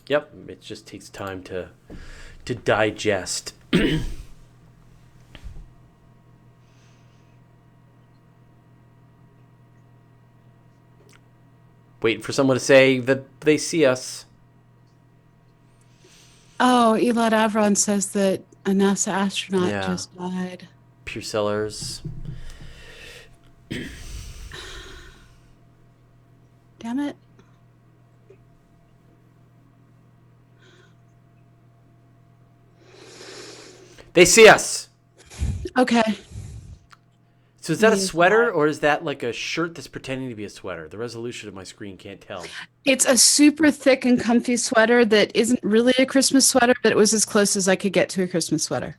Yep. It just takes time to digest. Waiting for someone to say that they see us. Oh, Elad Avron says that a NASA astronaut Yeah. just died. Pure sellers. Damn it. They see us. Okay. So is that a Means sweater or is that like a shirt that's pretending to be a sweater? The resolution of my screen can't tell. it's a super thick and comfy sweater that isn't really a Christmas sweater, but it was as close as I could get to a Christmas sweater.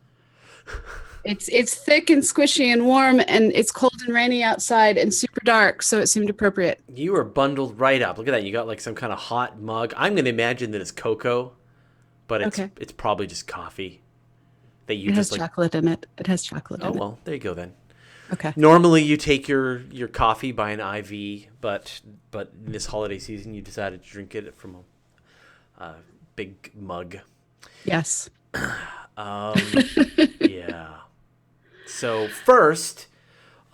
It's thick and squishy and warm, and it's cold and rainy outside and super dark, so it seemed appropriate. You are bundled right up. Look at that. You got like some kind of hot mug. I'm going to imagine that it's cocoa, but Okay. it's probably just coffee that you It has just like. chocolate in it. It has chocolate Oh in it. well, there you go then. Okay. Normally you take your coffee by an IV, but in this holiday season you decided to drink it from a big mug. Yes. Um, yeah. So first,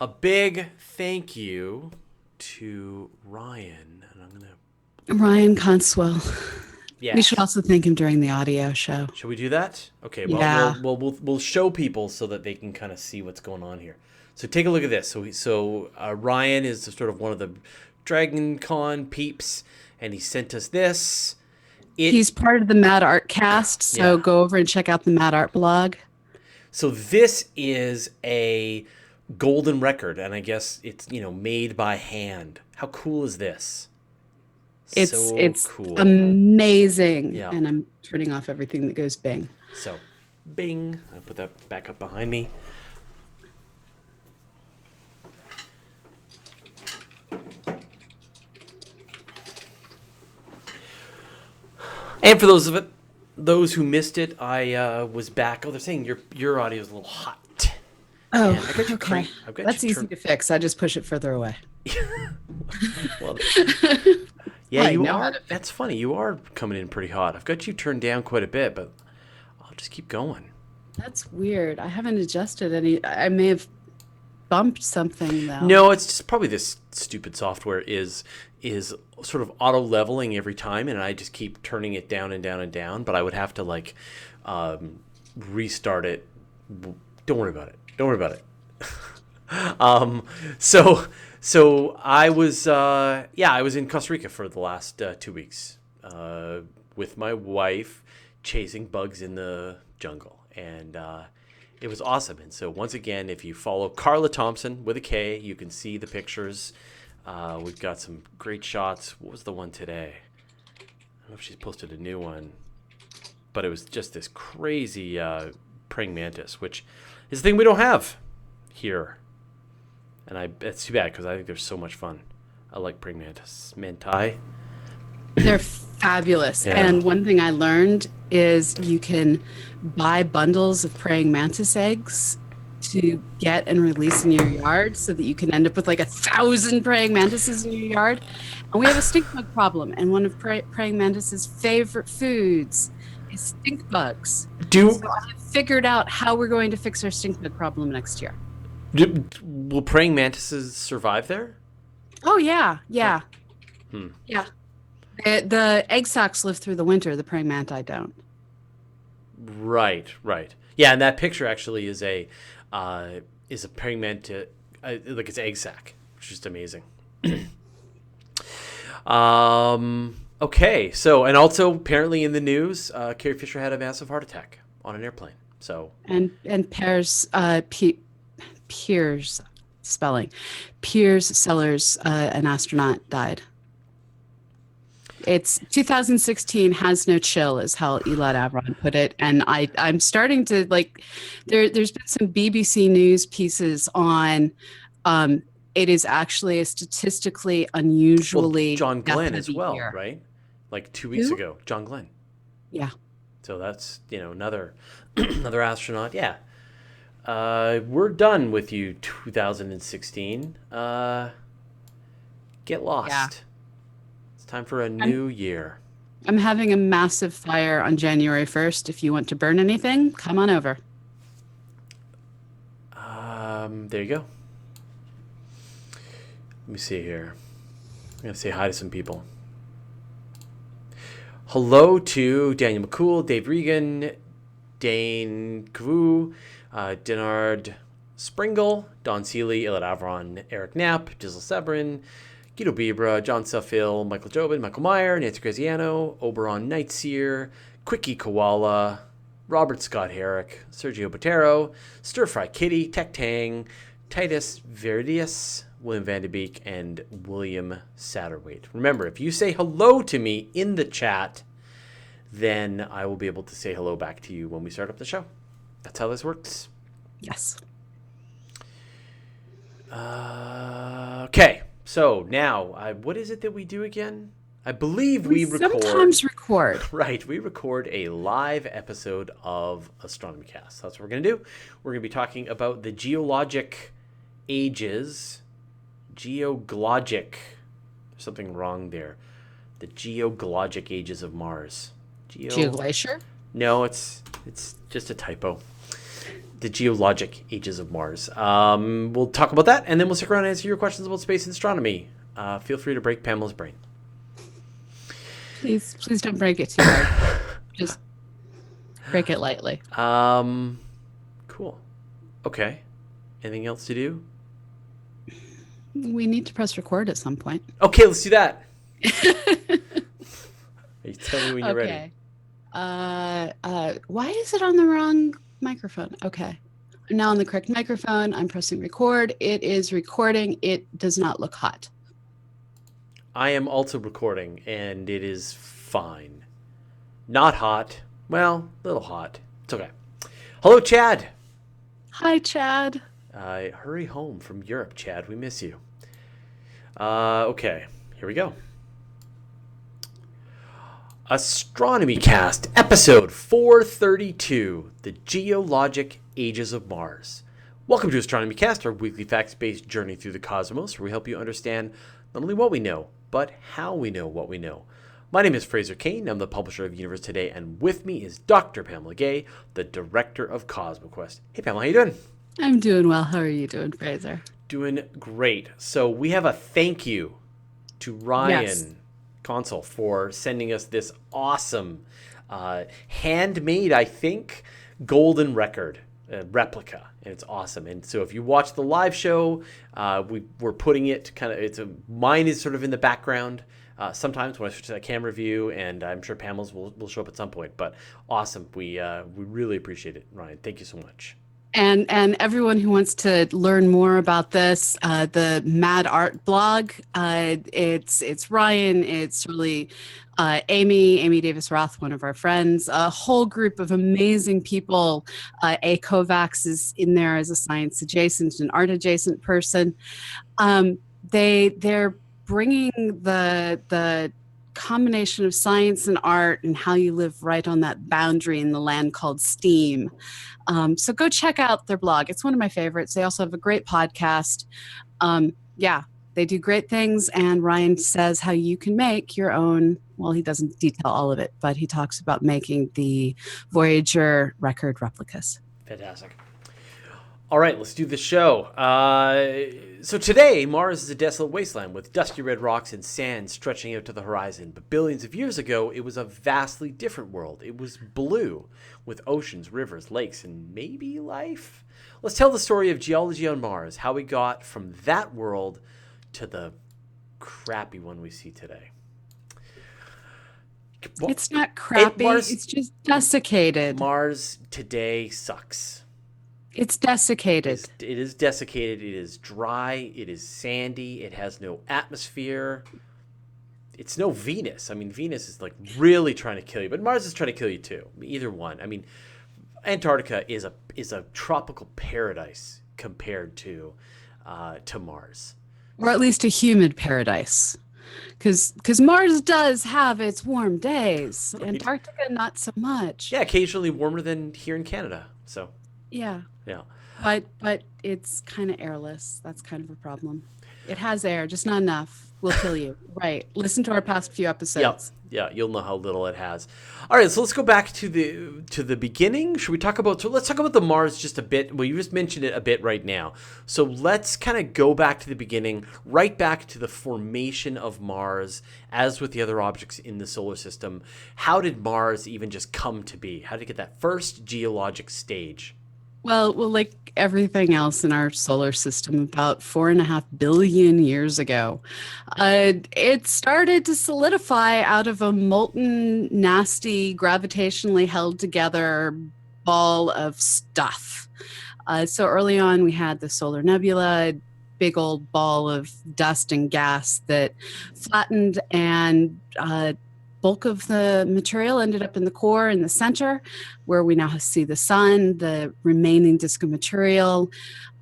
a big thank you to Ryan, and I'm gonna. Ryan Conswell. We should Yes. also thank him during the audio show. Should we do that? Okay. Well, Yeah. we'll show people so that they can kind of see what's going on here. So take a look at this. So Ryan is sort of one of the Dragon Con peeps, and he sent us this. It He's part of the Mad Art cast, so Yeah. go over and check out the Mad Art blog. So this is a golden record, and I guess it's made by hand. How cool is this? So It's cool. amazing. Yeah. And I'm turning off everything that goes bing. So, bing. I put that back up behind me. And for those who missed it, I was back. Oh, they're saying your audio is a little hot. Oh, And I got you okay. crank. I've got That's you easy turned. to fix. I just push it further away. Well, yeah, I you know how are. to fix. That's funny. You are coming in pretty hot. I've got you turned down quite a bit, but I'll just keep going. That's weird. I haven't adjusted any. I may have bumped something though. No, it's just probably this stupid software is sort of auto leveling every time, and I just keep turning it down and down and down. But I would have to like restart it. Don't worry about it. Don't worry about it. um, so so I was I was in Costa Rica for the last 2 weeks with my wife chasing bugs in the jungle, and it was awesome. And so once again, if you follow Carla Thompson with a K, you can see the pictures. We've got some great shots. What was the one today? I don't know if she's posted a new one, but it was just this crazy praying mantis, which is a thing we don't have here. And it's too bad because I think they're so much fun. I like praying manti. They're fabulous. Yeah. And one thing I learned is you can buy bundles of praying mantis eggs to get and release in your yard so that you can end up with like 1,000 praying mantises in your yard. And we have a stink bug problem. And one of praying mantis's favorite foods is stink bugs. Do, So I have figured out how we're going to fix our stink bug problem next year. will praying mantises survive there? Oh, yeah. Huh. Yeah. Hmm. Yeah. The egg sacs live through the winter. The praying manti don't. Right, right. Yeah, and that picture actually is a praying mantis, like it's egg sac, which is just amazing. Okay, so and also apparently in the news, Carrie Fisher had a massive heart attack on an airplane. So And Pears, Piers spelling, Piers Sellers, an astronaut, died. It's 2016 has no chill, is how Elad Avron put it. And I'm starting to like, there's been some BBC News pieces on, it is actually a statistically well, unusually John death Glenn as heavy well, year. right? Like 2 weeks Who? ago, John Glenn. Yeah. So that's another another astronaut. Yeah, we're done with you, 2016. Get Yeah. lost. It's time for a And new year. I'm having a massive fire on January 1st. If you want to burn anything, come on over. There you go. Let me see here. I'm going to say hi to some people. Hello to Daniel McCool, Dave Regan, Dane Kvu, Denard Springle, Don Seeley, Ilad Avron, Eric Knapp, Dizzle Sebrin, Guido Bibra, John Suffill, Michael Jobin, Michael Meyer, Nancy Graziano, Oberon Nightseer, Quickie Koala, Robert Scott Herrick, Sergio Botero, Stir Fry Kitty, Tech Tang, Titus Verdius, William Van de Beek, and William Satterweight. Remember, if you say hello to me in the chat, then I will be able to say hello back to you when we start up the show. That's how this works. Yes. Okay, so now, what is it that we do again? I believe we record. Sometimes record. Right, we record a live episode of Astronomy Cast. That's what we're going to do. We're going to be talking about the geologic ages. Geoglogic. There's something wrong there. The geoglogic ages of Mars. Geoglacier? No, it's just a typo. The geologic ages of Mars. We'll talk about that, and then we'll stick around and answer your questions about space and astronomy. Feel free to break Pamela's brain. Please don't break it too hard. Just break it lightly. Cool. Okay. Anything else to do? We need to press record at some point. Okay, let's do that. You tell me when you're ready. Why is it on the wrong microphone? Okay. I'm now on the correct microphone. I'm pressing record. It is recording. It does not look hot. I am also recording, and it is fine. Not hot. Well, a little hot. It's okay. Hello, Chad. Hi, Chad. Hurry home from Europe, Chad. We miss you. Okay, here we go. Astronomy Cast, episode 432, The Geologic Ages of Mars. Welcome to Astronomy Cast, our weekly facts-based journey through the cosmos, where we help you understand not only what we know, but how we know what we know. My name is Fraser Cain. I'm the publisher of Universe Today, and with me is Dr. Pamela Gay, the director of CosmoQuest. Hey, Pamela, how you doing? I'm doing well. How are you doing, Fraser? Doing great. So we have a thank you to Ryan. Yes. Console for sending us this awesome handmade, I think, golden record replica, and it's awesome. And so if you watch the live show, we're putting it kind of, mine is sort of in the background sometimes when I switch to that camera view, and I'm sure Pamela's will show up at some point. But awesome, we really appreciate it, Ryan. Thank you so much. And everyone who wants to learn more about this, the Mad Art blog, it's Ryan, it's really Amy Davis Roth, one of our friends, a whole group of amazing people. A Kovacs is in there as a science adjacent and art adjacent person. They're bringing the combination of science and art and how you live right on that boundary in the land called STEAM. So go check out their blog. It's one of my favorites. They also have a great podcast. They do great things. And Ryan says how you can make your own. Well, he doesn't detail all of it, but he talks about making the Voyager record replicas. Fantastic. All right, let's do the show. So today, Mars is a desolate wasteland with dusty red rocks and sand stretching out to the horizon. But billions of years ago, it was a vastly different world. It was blue, with oceans, rivers, lakes, and maybe life. Let's tell the story of geology on Mars, how we got from that world to the crappy one we see today. Well, it's not crappy, it's just desiccated. Mars today sucks. It's desiccated. It is desiccated. It is dry. It is sandy. It has no atmosphere. It's no Venus. I mean, Venus is like really trying to kill you, but Mars is trying to kill you too. Either one. I mean, Antarctica is a tropical paradise compared to Mars, or at least a humid paradise, because Mars does have its warm days. Right. Antarctica, not so much. Yeah, occasionally warmer than here in Canada. So. Yeah. Yeah. But it's kind of airless. That's kind of a problem. It has air, just not enough. will kill you. Right. Listen to our past few Yep. episodes. Yeah, you'll know how little it has. All right, so let's go back to the beginning. Should we talk about? So let's talk about the Mars just a bit. Well, you just mentioned it a bit right now. So let's kind of go back to the beginning, right back to the formation of Mars, as with the other objects in the solar system. How did Mars even just come to be? How did it get that first geologic stage? Well, like everything else in our solar system, about 4.5 billion years ago, it started to solidify out of a molten, nasty, gravitationally held together ball of stuff. So early on, we had the solar nebula, big old ball of dust and gas that flattened, and bulk of the material ended up in the core in the center, where we now see the sun, the remaining disk of material.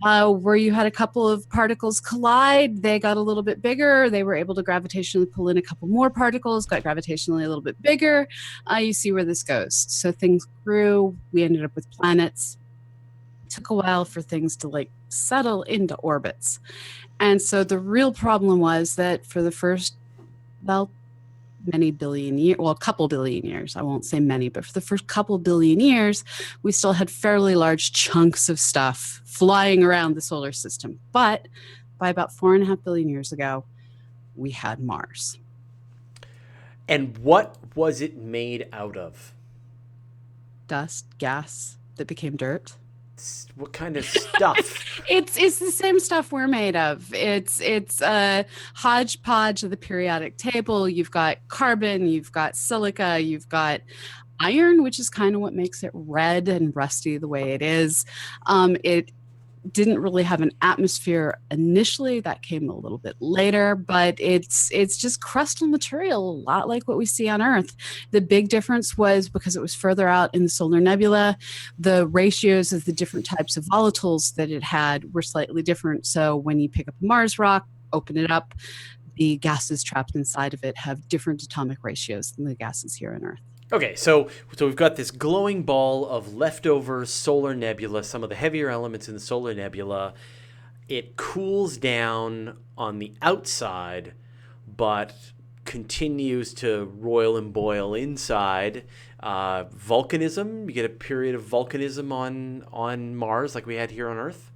Where you had a couple of particles collide, they got a little bit bigger. They were able to gravitationally pull in a couple more particles, got gravitationally a little bit bigger. You see where this goes. So things grew. We ended up with planets. It took a while for things to like settle into orbits. And so the real problem was that for the first, well, many billion years, well, a couple billion years, I won't say many, but for the first couple billion years, we still had fairly large chunks of stuff flying around the solar system. But by about 4.5 billion years ago, we had Mars. And what was it made out of? Dust, gas that became dirt. What kind of stuff? It's the same stuff we're made of. It's a hodgepodge of the periodic table. You've got carbon, you've got silica, you've got iron, which is kind of what makes it red and rusty the way it is. It didn't really have an atmosphere initially. That came a little bit later, but it's just crustal material, a lot like what we see on Earth. The big difference was because it was further out in the solar nebula, the ratios of the different types of volatiles that it had were slightly different. So when you pick up a Mars rock, open it up, the gases trapped inside of it have different atomic ratios than the gases here on Earth. Okay, so we've got this glowing ball of leftover solar nebula, some of the heavier elements in the solar nebula. It cools down on the outside, but continues to roil and boil inside. Volcanism, you get a period of volcanism on Mars like we had here on Earth.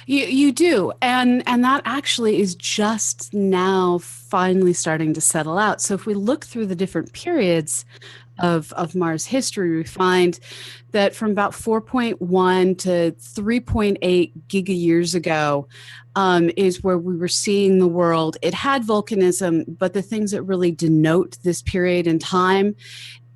You do, and that actually is just now finally starting to settle out. So if we look through the different periods of Mars history, we find that from about 4.1 to 3.8 giga years ago is where we were seeing the world. It had volcanism, but the things that really denote this period in time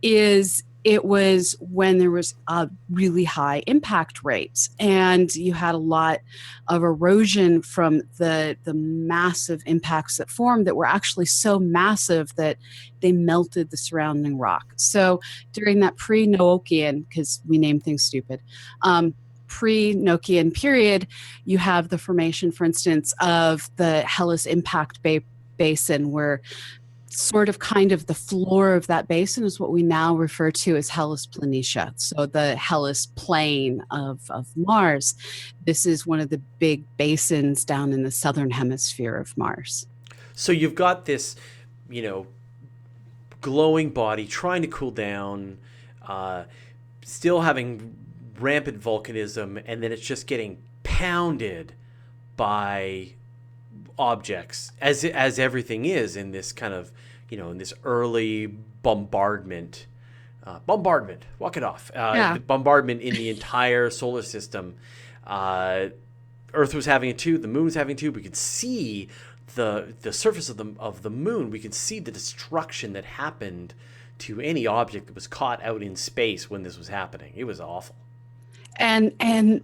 is it was when there was a really high impact rate, and you had a lot of erosion from the massive impacts that formed that were actually so massive that they melted the surrounding rock. So during that pre-Noachian, because we name things stupid, pre-Noachian period, you have the formation, for instance, of the Hellas impact basin, where sort of kind of the floor of that basin is what we now refer to as Hellas Planitia. So the Hellas plain of Mars. This is one of the big basins down in the southern hemisphere of Mars. So you've got this, you know, glowing body trying to cool down, still having rampant volcanism, and then it's just getting pounded by objects, as everything is in this kind of, you know, in this early bombardment. Walk it off. Yeah. The bombardment in the entire solar system. Earth was having it too. The moon was having it too. We could see the surface of the moon. We could see the destruction that happened to any object that was caught out in space when this was happening. It was awful. And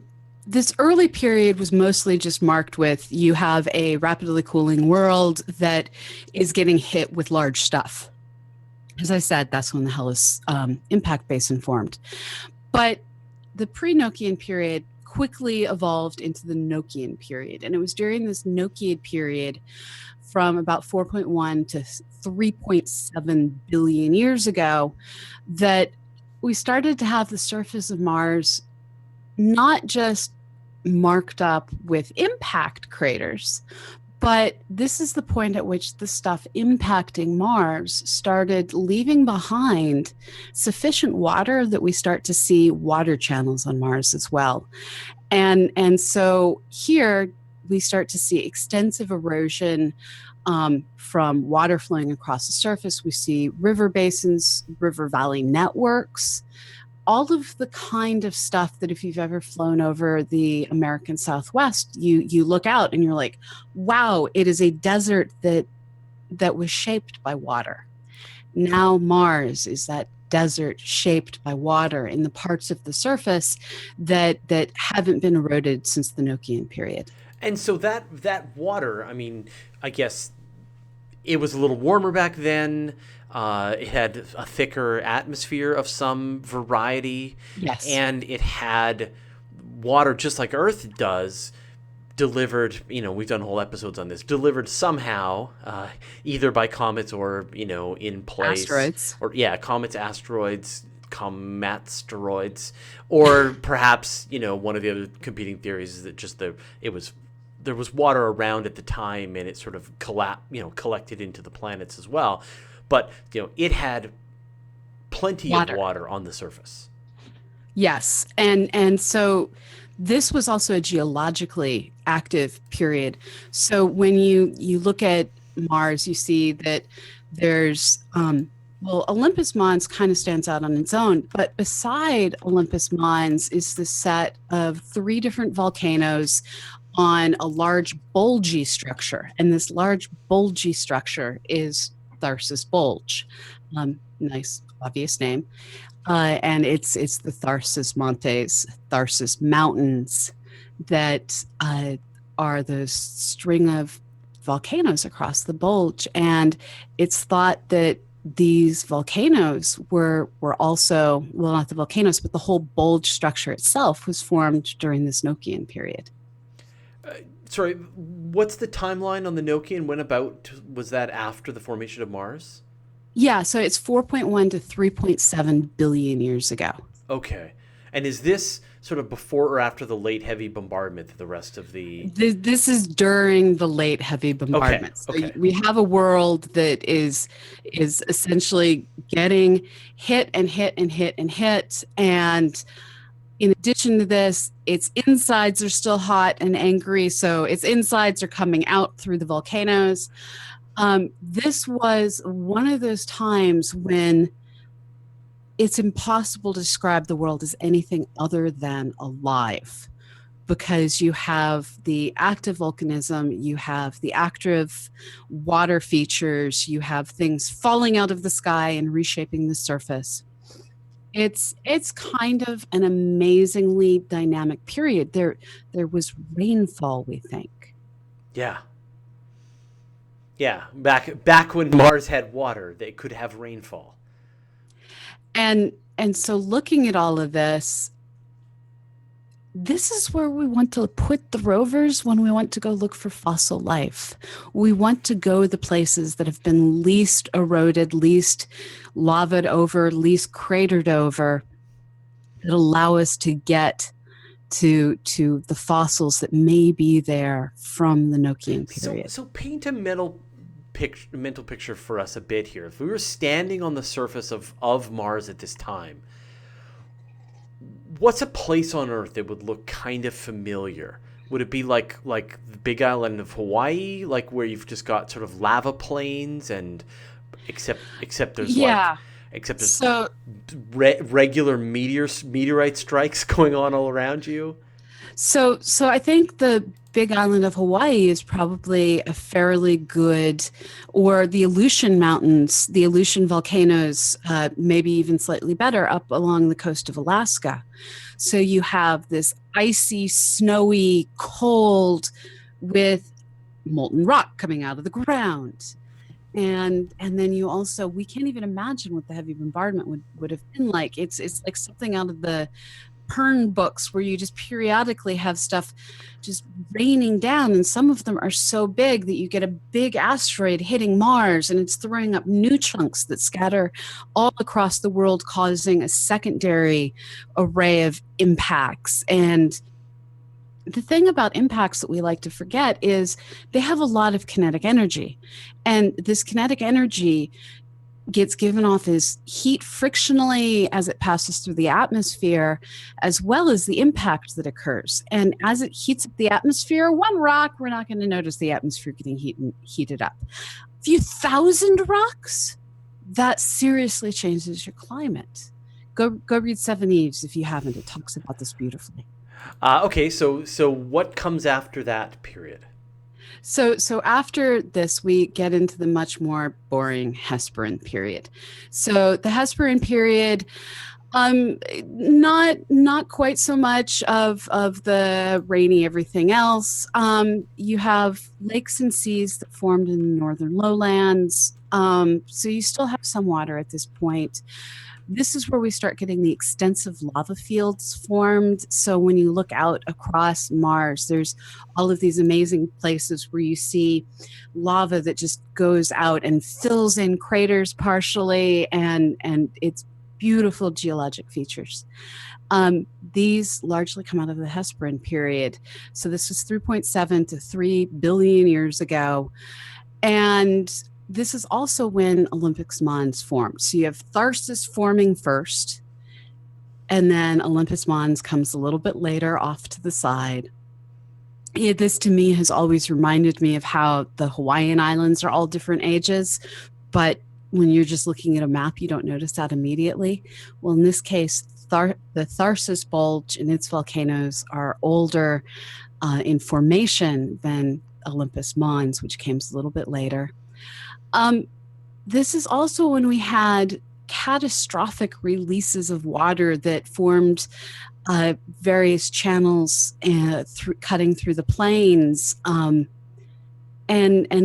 this early period was mostly just marked with you have a rapidly cooling world that is getting hit with large stuff. As I said, that's when the Hellas impact basin formed. But the pre-Noachian period quickly evolved into the Noachian period. And it was during this Noachian period from about 4.1 to 3.7 billion years ago that we started to have the surface of Mars not just marked up with impact craters, But this is the point at which the stuff impacting Mars started leaving behind sufficient water that we start to see water channels on Mars as well. And so here we start to see extensive erosion from water flowing across the surface. We see river basins, river valley networks, all of the kind of stuff that if you've ever flown over the American Southwest, you look out and you're like, wow, it is a desert that was shaped by water. Now Mars is that desert shaped by water in the parts of the surface that haven't been eroded since the Nokian period. And so that water, I mean, I guess it was a little warmer back then. It had a thicker atmosphere of some variety. Yes. And it had water just like Earth does, delivered, we've done whole episodes on this, delivered somehow, either by comets or, in place. Asteroids. Or, yeah, comets, asteroids, cometsteroids. Or perhaps, one of the other competing theories is that just there was water around at the time and it sort of collected into the planets as well. But, it had plenty of water on the surface. Yes. And so this was also a geologically active period. So when you look at Mars, you see that there's, Olympus Mons kind of stands out on its own, but beside Olympus Mons is the set of 3 different volcanoes on a large bulgy structure. And this large bulgy structure is Tharsis Bulge. Nice, obvious name. And it's the Tharsis Montes, Tharsis Mountains that are the string of volcanoes across the bulge. And it's thought that these volcanoes were also, well, not the volcanoes, but the whole bulge structure itself was formed during this Nokian period. Sorry, what's the timeline on the Nokian? When about was that after the formation of Mars? Yeah, so it's 4.1 to 3.7 billion years ago. Okay. And is this sort of before or after the late heavy bombardment, the rest of the... This is during the late heavy bombardment. Okay. So we have a world that is essentially getting hit and hit and hit and hit. And in addition to this, its insides are still hot and angry. So its insides are coming out through the volcanoes. This was one of those times when it's impossible to describe the world as anything other than alive, because you have the active volcanism, you have the active water features, you have things falling out of the sky and reshaping the surface. It's kind of an amazingly dynamic period. There was rainfall, we think. Yeah. Yeah, back when Mars had water, they could have rainfall. And so looking at all of this is where we want to put the rovers when we want to go look for fossil life. We want to go the places that have been least eroded, least lavaed over, least cratered over, that allow us to get to the fossils that may be there from the Nokian period. So paint a mental picture for us a bit here. If we were standing on the surface of Mars at this time, what's a place on Earth that would look kind of familiar? Would it be like the Big Island of Hawaii, like where you've just got sort of lava plains and except there's regular meteorite strikes going on all around you? So I think the Big Island of Hawaii is probably a fairly good, or the Aleutian Mountains, the Aleutian volcanoes, maybe even slightly better up along the coast of Alaska. So you have this icy, snowy, cold with molten rock coming out of the ground. And then you also, we can't even imagine what the heavy bombardment would have been like. It's like something out of the Pern books where you just periodically have stuff just raining down, and some of them are so big that you get a big asteroid hitting Mars and it's throwing up new chunks that scatter all across the world, causing a secondary array of impacts. And The thing about impacts that we like to forget is they have a lot of kinetic energy. And this kinetic energy gets given off as heat frictionally as it passes through the atmosphere, as well as the impact that occurs. And as it heats up the atmosphere, one rock, we're not going to notice the atmosphere getting heated up. A few thousand rocks, that seriously changes your climate. Go read Seven Eves if you haven't. It talks about this beautifully. Okay, so what comes after that period? So after this, we get into the much more boring Hesperan period. So the Hesperan period, not quite so much of the rainy everything else. You have lakes and seas that formed in the northern lowlands. So you still have some water at this point. This is where we start getting the extensive lava fields formed. So when you look out across Mars, there's all of these amazing places where you see lava that just goes out and fills in craters partially, and it's beautiful geologic features. These largely come out of the Hesperan period. So this was 3.7 to 3 billion years ago. And this is also when Olympus Mons formed. So you have Tharsis forming first, and then Olympus Mons comes a little bit later off to the side. This to me has always reminded me of how the Hawaiian Islands are all different ages, but when you're just looking at a map, you don't notice that immediately. Well, in this case, the Tharsis Bulge and its volcanoes are older in formation than Olympus Mons, which came a little bit later. This is also when we had catastrophic releases of water that formed various channels cutting through the plains. And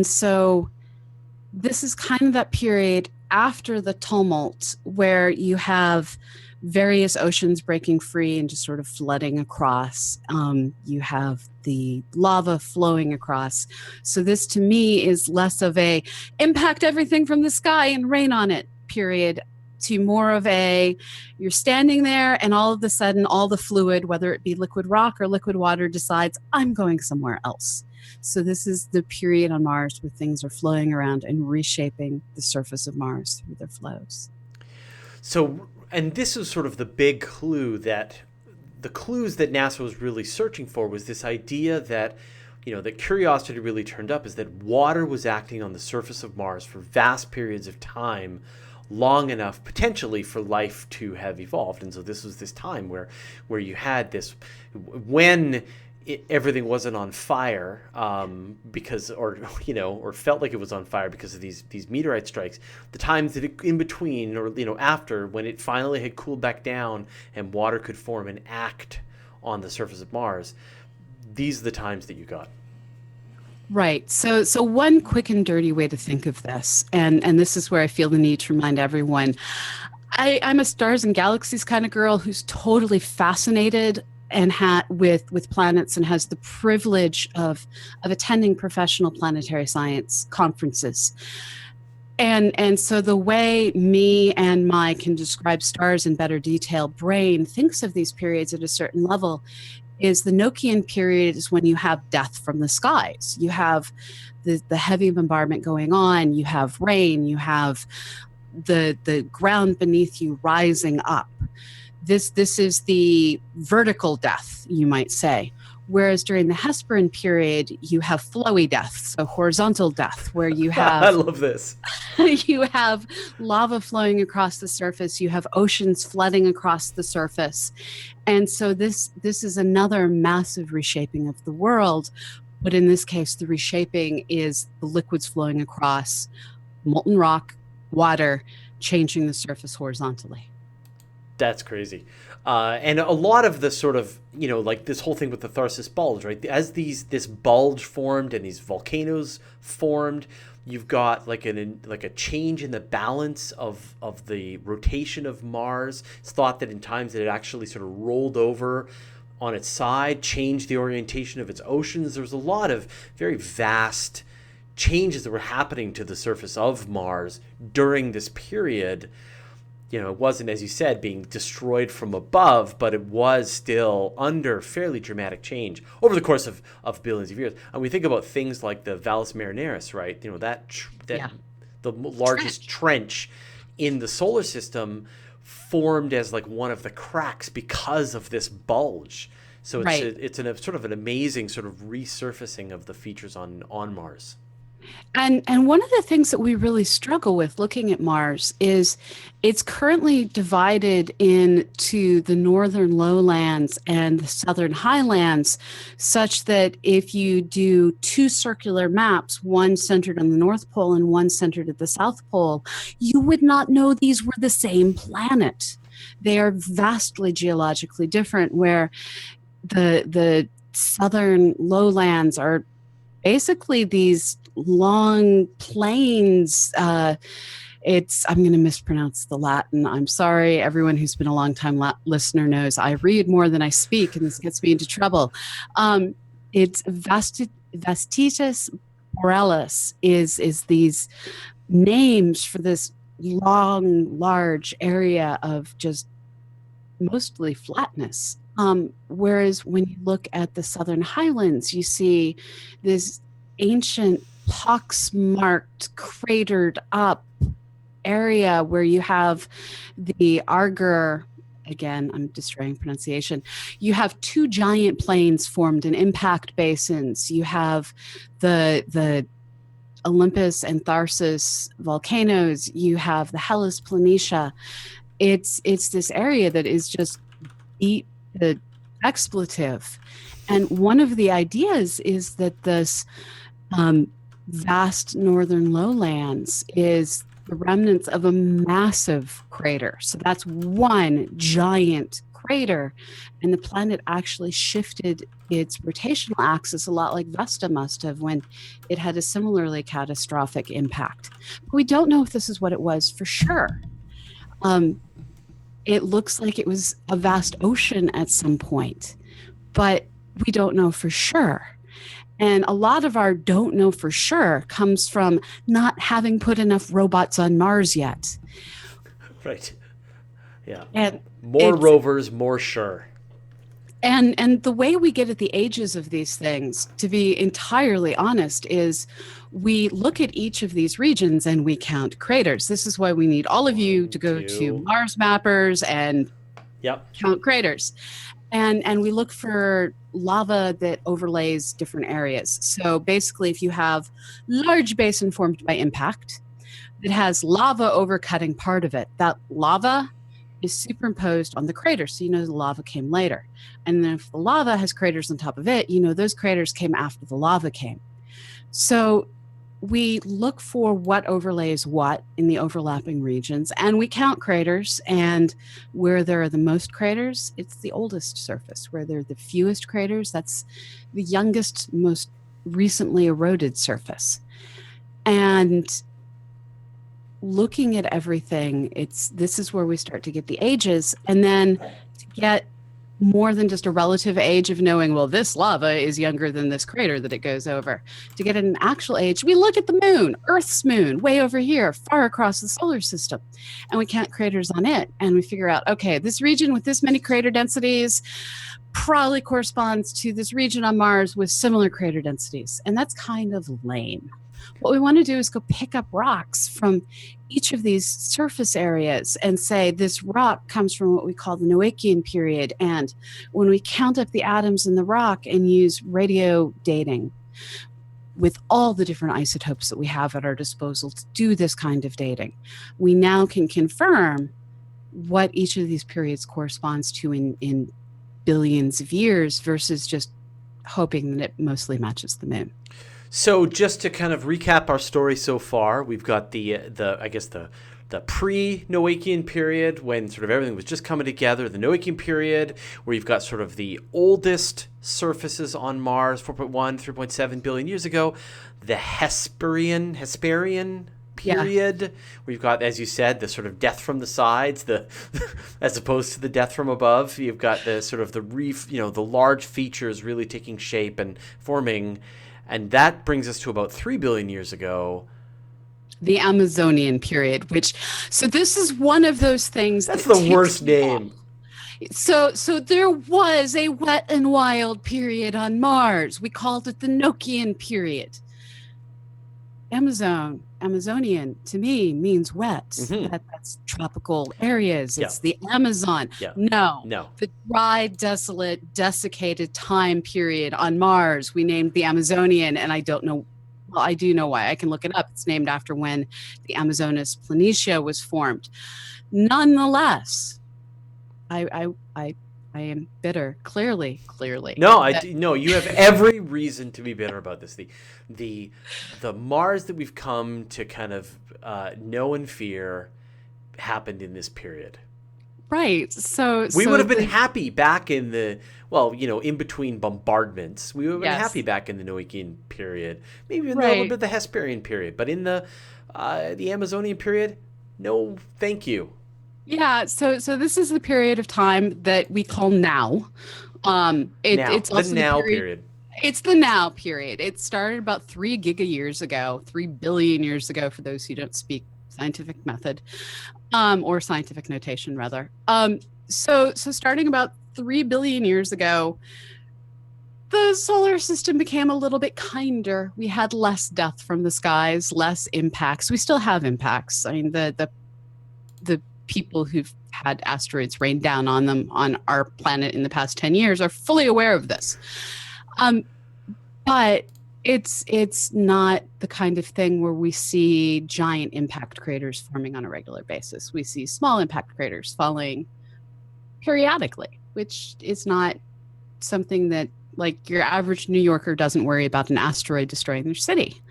so this is kind of that period after the tumult where you have various oceans breaking free and just sort of flooding across. You have the lava flowing across. So this to me is less of a impact everything from the sky and rain on it period, to more of a you're standing there and all of a sudden all the fluid, whether it be liquid rock or liquid water, decides I'm going somewhere else. So this is the period on Mars where things are flowing around and reshaping the surface of Mars through their flows. So, and this is sort of the big clue that the clues that NASA was really searching for was this idea that, that Curiosity really turned up is that water was acting on the surface of Mars for vast periods of time, long enough potentially for life to have evolved. And so this was this time where you had this, when everything wasn't on fire because, or felt like it was on fire because of these meteorite strikes. The times that in between, or after, when it finally had cooled back down and water could form and act on the surface of Mars, these are the times that you got. Right. So one quick and dirty way to think of this, and this is where I feel the need to remind everyone, I'm a stars and galaxies kind of girl who's totally fascinated and with planets and has the privilege of attending professional planetary science conferences. And so the way me and my can describe stars in better detail brain thinks of these periods at a certain level is the Nochian period is when you have death from the skies. You have the heavy bombardment going on, you have rain, you have the ground beneath you rising up. This is the vertical death, you might say. Whereas during the Hesperan period, you have flowy death, so horizontal death, where you have I love this. You have lava flowing across the surface, you have oceans flooding across the surface. And so this is another massive reshaping of the world. But in this case, the reshaping is the liquids flowing across molten rock, water, changing the surface horizontally. That's crazy. And a lot of the sort of, like this whole thing with the Tharsis Bulge, right? As this bulge formed and these volcanoes formed, you've got like a change in the balance of the rotation of Mars. It's thought that in times that it actually sort of rolled over on its side, changed the orientation of its oceans. There's a lot of very vast changes that were happening to the surface of Mars during this period. it wasn't, as you said, being destroyed from above, but it was still under fairly dramatic change over the course of billions of years. And we think about things like the Valles Marineris, right? That the largest trench in the solar system formed as like one of the cracks because of this bulge. So it's a sort of an amazing sort of resurfacing of the features on Mars. And one of the things that we really struggle with looking at Mars is it's currently divided into the northern lowlands and the southern highlands, such that if you do two circular maps, one centered on the North Pole and one centered at the South Pole, you would not know these were the same planet. They are vastly geologically different, where the southern lowlands are basically these long plains. I'm going to mispronounce the Latin. I'm sorry. Everyone who's been a long time listener knows I read more than I speak, and this gets me into trouble. It's Vastitas borealis is these names for this long, large area of just mostly flatness. Whereas when you look at the southern highlands, you see this ancient pox-marked, cratered up area where you have the Arger. Again, I'm destroying pronunciation. You have two giant plains formed in impact basins. You have the Olympus and Tharsis volcanoes. You have the Hellas Planitia. It's this area that is just deep the expletive. And one of the ideas is that this vast northern lowlands is the remnants of a massive crater. So that's one giant crater. And the planet actually shifted its rotational axis a lot like Vesta must have when it had a similarly catastrophic impact. But we don't know if this is what it was for sure. It looks like it was a vast ocean at some point, but we don't know for sure. And a lot of our don't know for sure comes from not having put enough robots on Mars yet. Right. Yeah. And more rovers, more sure. And the way we get at the ages of these things, to be entirely honest, is we look at each of these regions and we count craters. This is why we need all of you to go to Mars Mappers and count craters. And we look for lava that overlays different areas. So basically, if you have large basin formed by impact that has lava overcutting part of it, that lava is superimposed on the crater. So you know the lava came later. And then if the lava has craters on top of it, you know those craters came after the lava came. So we look for what overlays what in the overlapping regions, and we count craters, and where there are the most craters, it's the oldest surface. Where there are the fewest craters, that's the youngest, most recently eroded surface. And looking at everything, this is where we start to get the ages, and then to get more than just a relative age of knowing, well, this lava is younger than this crater that it goes over. To get an actual age, we look at the moon, Earth's moon, way over here, far across the solar system, and we count craters on it, and we figure out, okay, this region with this many crater densities probably corresponds to this region on Mars with similar crater densities, and that's kind of lame. What we want to do is go pick up rocks from each of these surface areas and say this rock comes from what we call the Noachian period. And when we count up the atoms in the rock and use radio dating with all the different isotopes that we have at our disposal to do this kind of dating, we now can confirm what each of these periods corresponds to in billions of years versus just hoping that it mostly matches the moon. So just to kind of recap our story so far, we've got the pre-Noachian period when sort of everything was just coming together, the Noachian period where you've got sort of the oldest surfaces on Mars, 4.1, 3.7 billion years ago, the Hesperian period, where you've got, as you said, the sort of death from the sides, as opposed to the death from above. You've got the sort of the reef, the large features really taking shape and forming. And that brings us to about 3 billion years ago. The Amazonian period, so this is one of those things That's that the ticks worst me off. name. So there was a wet and wild period on Mars. We called it the Nokian period. Amazonian to me means wet. That's tropical areas. Yeah. It's the Amazon. Yeah. No, No. the dry, desolate, desiccated time period on Mars, we named the Amazonian, and I don't know. Well, I do know why. I can look it up. It's named after when the Amazonas Planitia was formed. Nonetheless, I am bitter. Clearly. No, no. You have every reason to be bitter about this. The Mars that we've come to kind of know and fear happened in this period. Right. So we would have been happy back in the in between bombardments. We would have been happy back in the Noachian period, maybe in a little bit of the Hesperian period, but in the Amazonian period, no, thank you. Yeah, so this is the period of time that we call now. It's also the now period. It's the now period. It started about 3 giga-years ago, 3 billion years ago, for those who don't speak scientific method, or scientific notation, rather. So starting about 3 billion years ago, the solar system became a little bit kinder. We had less death from the skies, less impacts. We still have impacts. I mean, the people who've had asteroids rain down on them on our planet in the past 10 years are fully aware of this. But it's not the kind of thing where we see giant impact craters forming on a regular basis. We see small impact craters falling periodically, which is not something that, like, your average New Yorker doesn't worry about an asteroid destroying their city.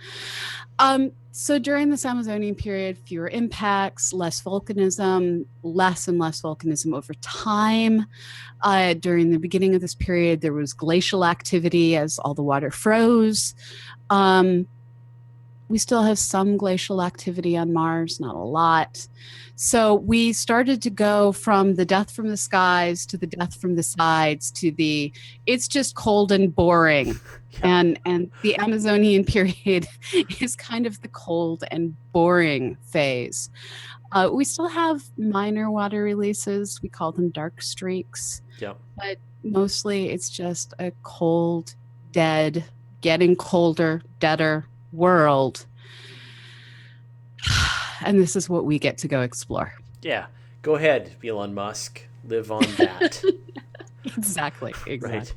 So during this Amazonian period, fewer impacts, less volcanism, less and less volcanism over time. During the beginning of this period, there was glacial activity as all the water froze. We still have some glacial activity on Mars, not a lot. So we started to go from the death from the skies to the death from the sides to the it's just cold and boring. And the Amazonian period is kind of the cold and boring phase. We still have minor water releases. We call them dark streaks. Yep. But mostly it's just a cold, dead, getting colder, deader world. And this is what we get to go explore. Yeah. Go ahead, Elon Musk. Live on that. Exactly. Right?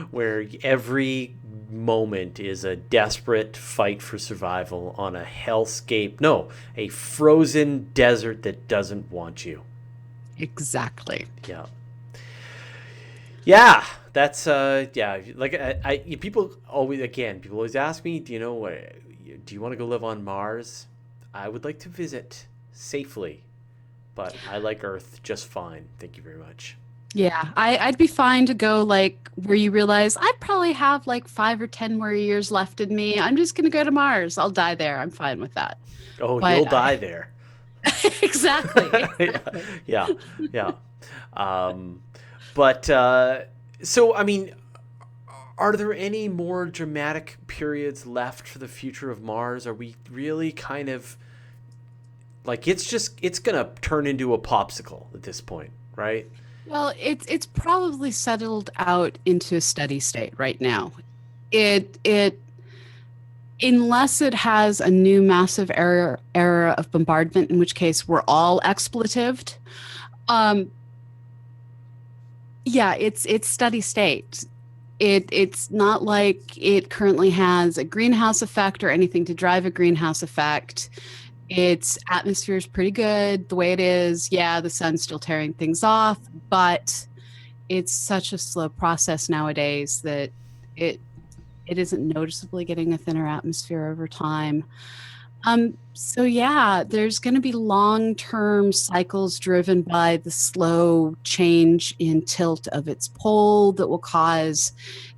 Where every moment is a desperate fight for survival on a hellscape. No, a frozen desert that doesn't want you. Exactly. Yeah. Yeah, that's like people always ask me, do you want to go live on Mars? I would like to visit safely, but I like Earth just fine. Thank you very much. Yeah, I'd be fine to go, like, where you realize I probably have like 5 or 10 more years left in me. I'm just going to go to Mars. I'll die there. I'm fine with that. Oh, but you'll die there. Exactly. Yeah. But so, I mean, are there any more dramatic periods left for the future of Mars? Are we really kind of like it's going to turn into a popsicle at this point, right? Well, it's probably settled out into a steady state right now. It unless it has a new massive era of bombardment, in which case we're all expletived. Yeah, it's steady state. It's not like it currently has a greenhouse effect or anything to drive a greenhouse effect. Its atmosphere is pretty good the way it is. Yeah, the sun's still tearing things off, but it's such a slow process nowadays that it isn't noticeably getting a thinner atmosphere over time. So yeah, there's going to be long-term cycles driven by the slow change in tilt of its pole that will cause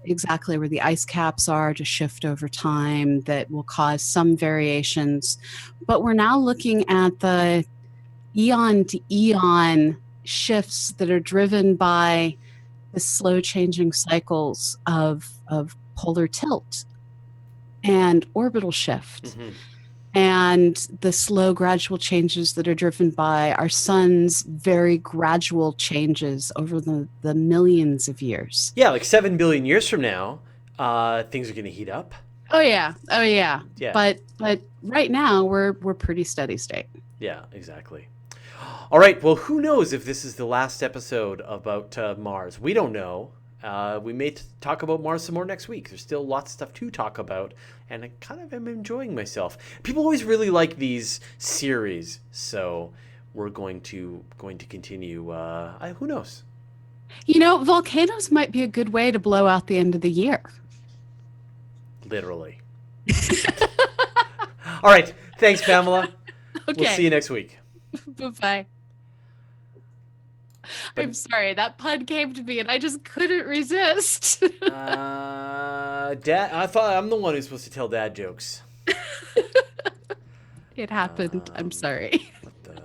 exactly where the ice caps are to shift over time, that will cause some variations. But we're now looking at the eon to eon shifts that are driven by the slow changing cycles of polar tilt and orbital shift. Mm-hmm. and the slow, gradual changes that are driven by our sun's very gradual changes over the millions of years. Yeah, like 7 billion years from now, things are going to heat up. Oh yeah, oh yeah. Yeah. But right now we're pretty steady state. Yeah, exactly. All right. Well, who knows if this is the last episode about Mars? We don't know. We may talk about Mars some more next week. There's still lots of stuff to talk about, and I kind of am enjoying myself. People always really like these series, so we're going to continue. Who knows? You know, volcanoes might be a good way to blow out the end of the year. Literally. All right. Thanks, Pamela. Okay. We'll see you next week. Bye-bye. I'm sorry, that pun came to me and I just couldn't resist. Dad, I thought I'm the one who's supposed to tell dad jokes. It happened. I'm sorry. What the...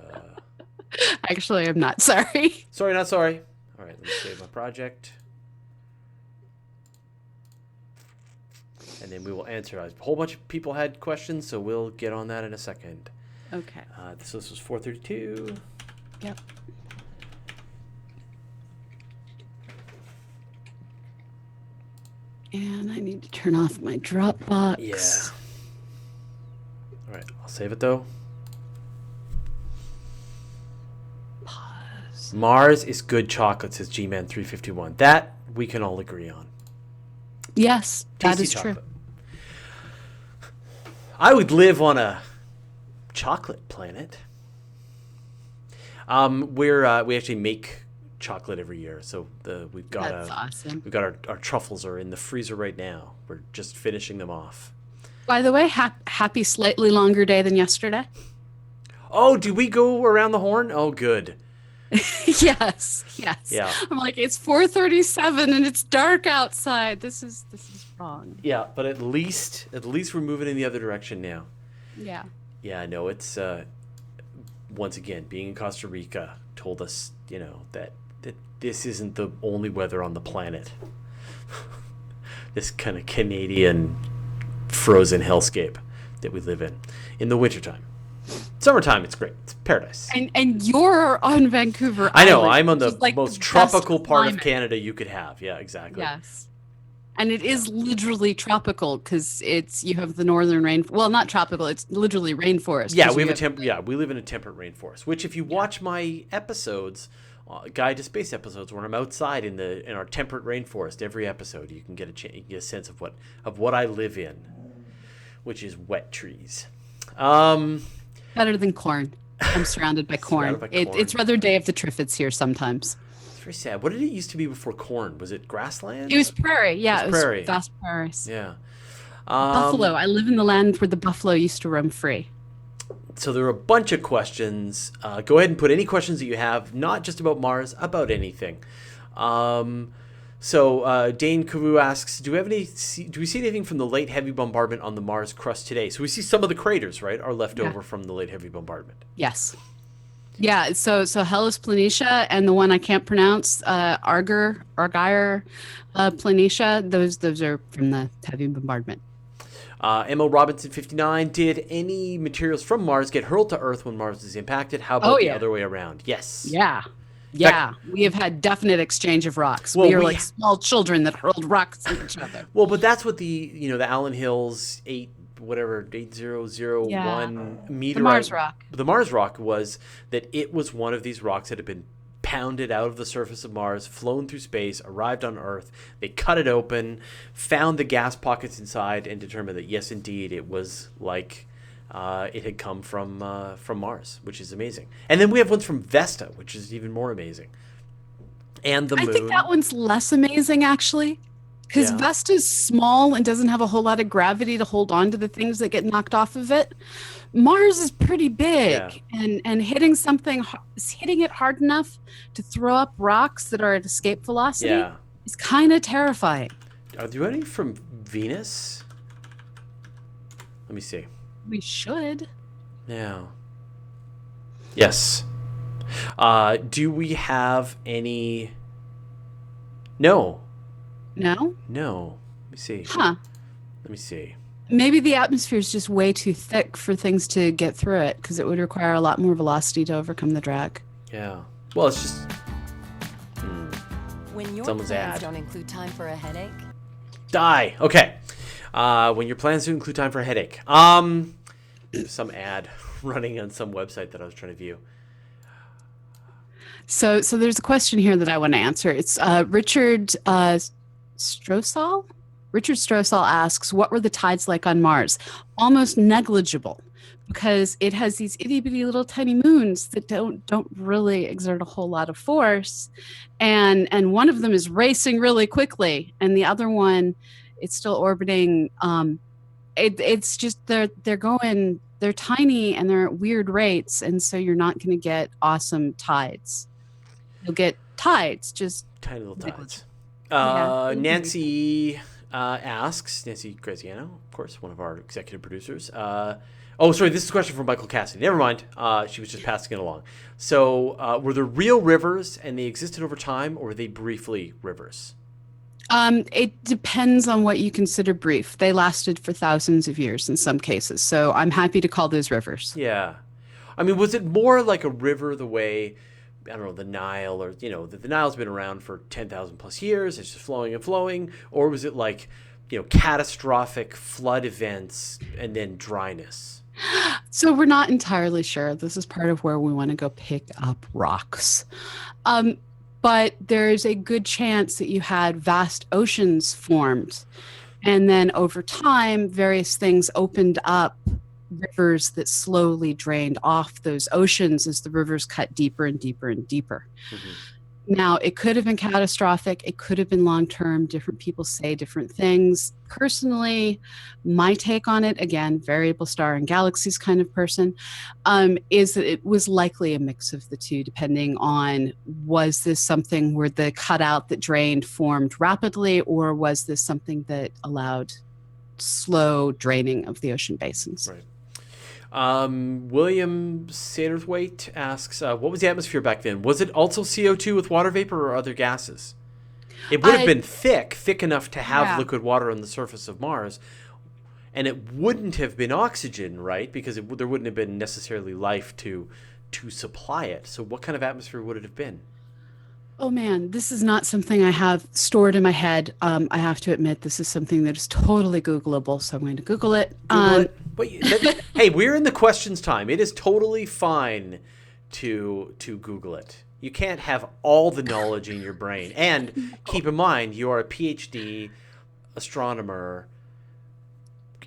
Actually, I'm not sorry. Sorry, not sorry. All right, let me save my project. And then we will answer. A whole bunch of people had questions, so we'll get on that in a second. Okay. So this was 432. Yep. And I need to turn off my Dropbox. Yeah. All right, I'll save it though. Pause. Mars is good chocolate, says G-Man 351. That we can all agree on. Yes, that Tasty is chocolate. true. I would live on a chocolate planet. We actually make chocolate every year, so we've got That's awesome. we've got our truffles are in the freezer right now. We're just finishing them off. By the way, happy slightly longer day than yesterday. Oh, did we go around the horn? Oh, good. Yes. Yeah. I'm like, it's 4:37 and it's dark outside. This is wrong. Yeah, but at least we're moving in the other direction now. Yeah. Yeah, no, it's once again, being in Costa Rica told us, that this isn't the only weather on the planet. This kind of Canadian frozen hellscape that we live in the wintertime. Summertime, it's great. It's paradise. And you're on Vancouver I know. Island, I'm on which the is like most the tropical best part of climate. Canada you could have. Yeah, exactly. Yes. And it is literally tropical because you have the northern rain. Well, not tropical. It's literally rainforest. Yeah, 'cause we you have we live in a temperate rainforest. Which, if you watch my episodes, Guide to Space episodes, when I'm outside in our temperate rainforest, every episode you can get a sense of what I live in, which is wet trees. better than corn. I'm surrounded by corn. Surrounded by corn. It's rather Day of the Triffids here sometimes. It's very sad. What did it used to be before corn? Was it grassland? It was prairie. Yeah, it was prairie. vast prairies. Yeah. Buffalo. I live in the land where the buffalo used to roam free. So there are a bunch of questions. Go ahead and put any questions that you have, not just about Mars, about anything. So Dane Carew asks, do we see anything from the late heavy bombardment on the Mars crust today? So we see some of the craters, right, are left over from the late heavy bombardment. Yes. Yeah, so Hellas Planitia and the one I can't pronounce, Argyre Planitia, those are from the heavy bombardment. M.O. Robinson 59, did any materials from Mars get hurled to Earth when Mars is impacted? How about the other way around? Yes. Yeah. Yeah, we have had definite exchange of rocks. Well, we are like small children that hurled rocks at each other. Well, but that's what the Allen Hills 8001 meteorite. The Mars rock. The Mars rock was that it was one of these rocks that had been pounded out of the surface of Mars, flown through space, arrived on Earth. They cut it open, found the gas pockets inside, and determined that yes, indeed, it was like it had come from Mars, which is amazing. And then we have ones from Vesta, which is even more amazing. And the moon. I think that one's less amazing, actually, because Vesta's small and doesn't have a whole lot of gravity to hold on to the things that get knocked off of it. Mars is pretty big, and hitting it hard enough to throw up rocks that are at escape velocity is kind of terrifying. Are there any from Venus? Let me see. We should. Yeah. Yes. Do we have any? No. No? No. Let me see. Huh. Let me see. Maybe the atmosphere is just way too thick for things to get through it because it would require a lot more velocity to overcome the drag. Yeah. Well, it's just When your someone's plans ad. don't include time for a headache, Die. Okay. When your plans do include time for a headache. Some ad running on some website that I was trying to view. So there's a question here that I want to answer. It's Richard Strosahl. Richard Strosahl asks, "What were the tides like on Mars?" Almost negligible, because it has these itty bitty little tiny moons that don't really exert a whole lot of force, and one of them is racing really quickly, and the other one, it's still orbiting. It's just they're tiny and they're at weird rates, and so you're not going to get awesome tides. You'll get tides, just Tiny little tides. Yeah. Nancy asks, Nancy Graziano, of course, one of our executive producers. Oh, sorry, this is a question from Michael Cassidy. Never mind. She was just passing it along. So, were there real rivers and they existed over time, or were they briefly rivers? It depends on what you consider brief. They lasted for thousands of years in some cases, so I'm happy to call those rivers. Yeah. I mean, was it more like a river the way, I don't know, the Nile, or, the Nile's been around for 10,000 plus years, it's just flowing and flowing, or was it like, catastrophic flood events and then dryness? So we're not entirely sure. This is part of where we want to go pick up rocks. But there's a good chance that you had vast oceans formed. And then over time, various things opened up rivers that slowly drained off those oceans as the rivers cut deeper and deeper and deeper. Mm-hmm. Now, it could have been catastrophic. It could have been long-term. Different people say different things. Personally, my take on it, again, variable star and galaxies kind of person, is that it was likely a mix of the two, depending on, was this something where the cutout that drained formed rapidly, or was this something that allowed slow draining of the ocean basins? Right. William Satterthwaite asks, what was the atmosphere back then? Was it also CO2 with water vapor or other gases? It would have been thick enough to have liquid water on the surface of Mars, and it wouldn't have been oxygen, right? Because there wouldn't have been necessarily life to supply it. So what kind of atmosphere would it have been? Oh man, this is not something I have stored in my head. I have to admit, this is something that is totally Googleable, so I'm going to Google it. Google it. But hey, we're in the questions time. It is totally fine to Google it. You can't have all the knowledge in your brain. And keep in mind, you are a PhD astronomer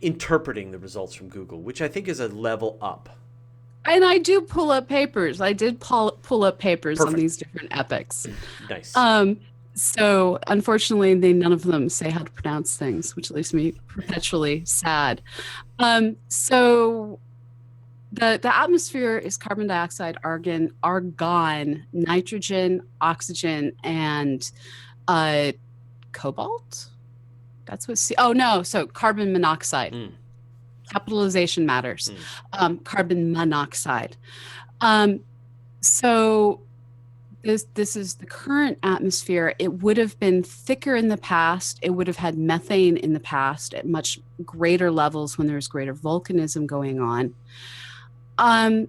interpreting the results from Google, which I think is a level up. And I do pull up papers. I did pull up papers Perfect. on these different epics. Nice. So unfortunately, none of them say how to pronounce things, which leaves me perpetually sad. So the atmosphere is carbon dioxide, argon, nitrogen, oxygen, and cobalt. That's what. So carbon monoxide. Capitalization matters. Carbon monoxide. So this is the current atmosphere. It would have been thicker in the past. It would have had methane in the past at much greater levels when there was greater volcanism going on. Of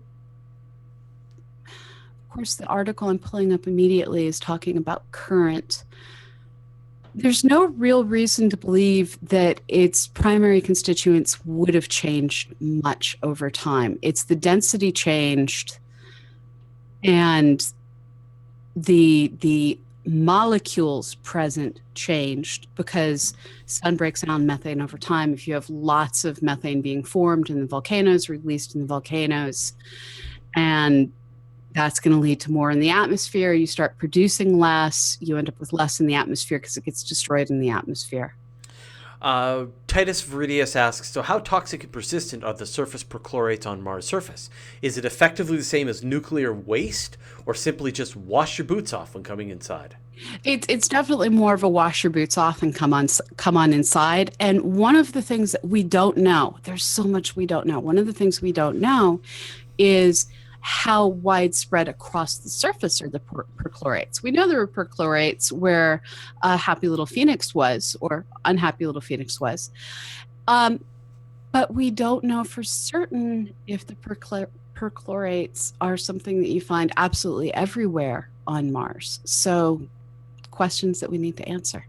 course, the article I'm pulling up immediately is talking about current. There's no real reason to believe that its primary constituents would have changed much over time. It's the density changed and the molecules present changed because sun breaks down methane over time. If you have lots of methane being formed in the volcanoes, released in the volcanoes, and that's going to lead to more in the atmosphere. You start producing less. You end up with less in the atmosphere because it gets destroyed in the atmosphere. Titus Viridius asks, so how toxic and persistent are the surface perchlorates on Mars' surface? Is it effectively the same as nuclear waste, or simply just wash your boots off when coming inside? It's definitely more of a wash your boots off and come on inside. And one of the things that we don't know, there's so much we don't know. One of the things we don't know is how widespread across the surface are the perchlorates. We know there were perchlorates where Happy Little Phoenix was, or Unhappy Little Phoenix was. But we don't know for certain if the perchlorates are something that you find absolutely everywhere on Mars. So, questions that we need to answer.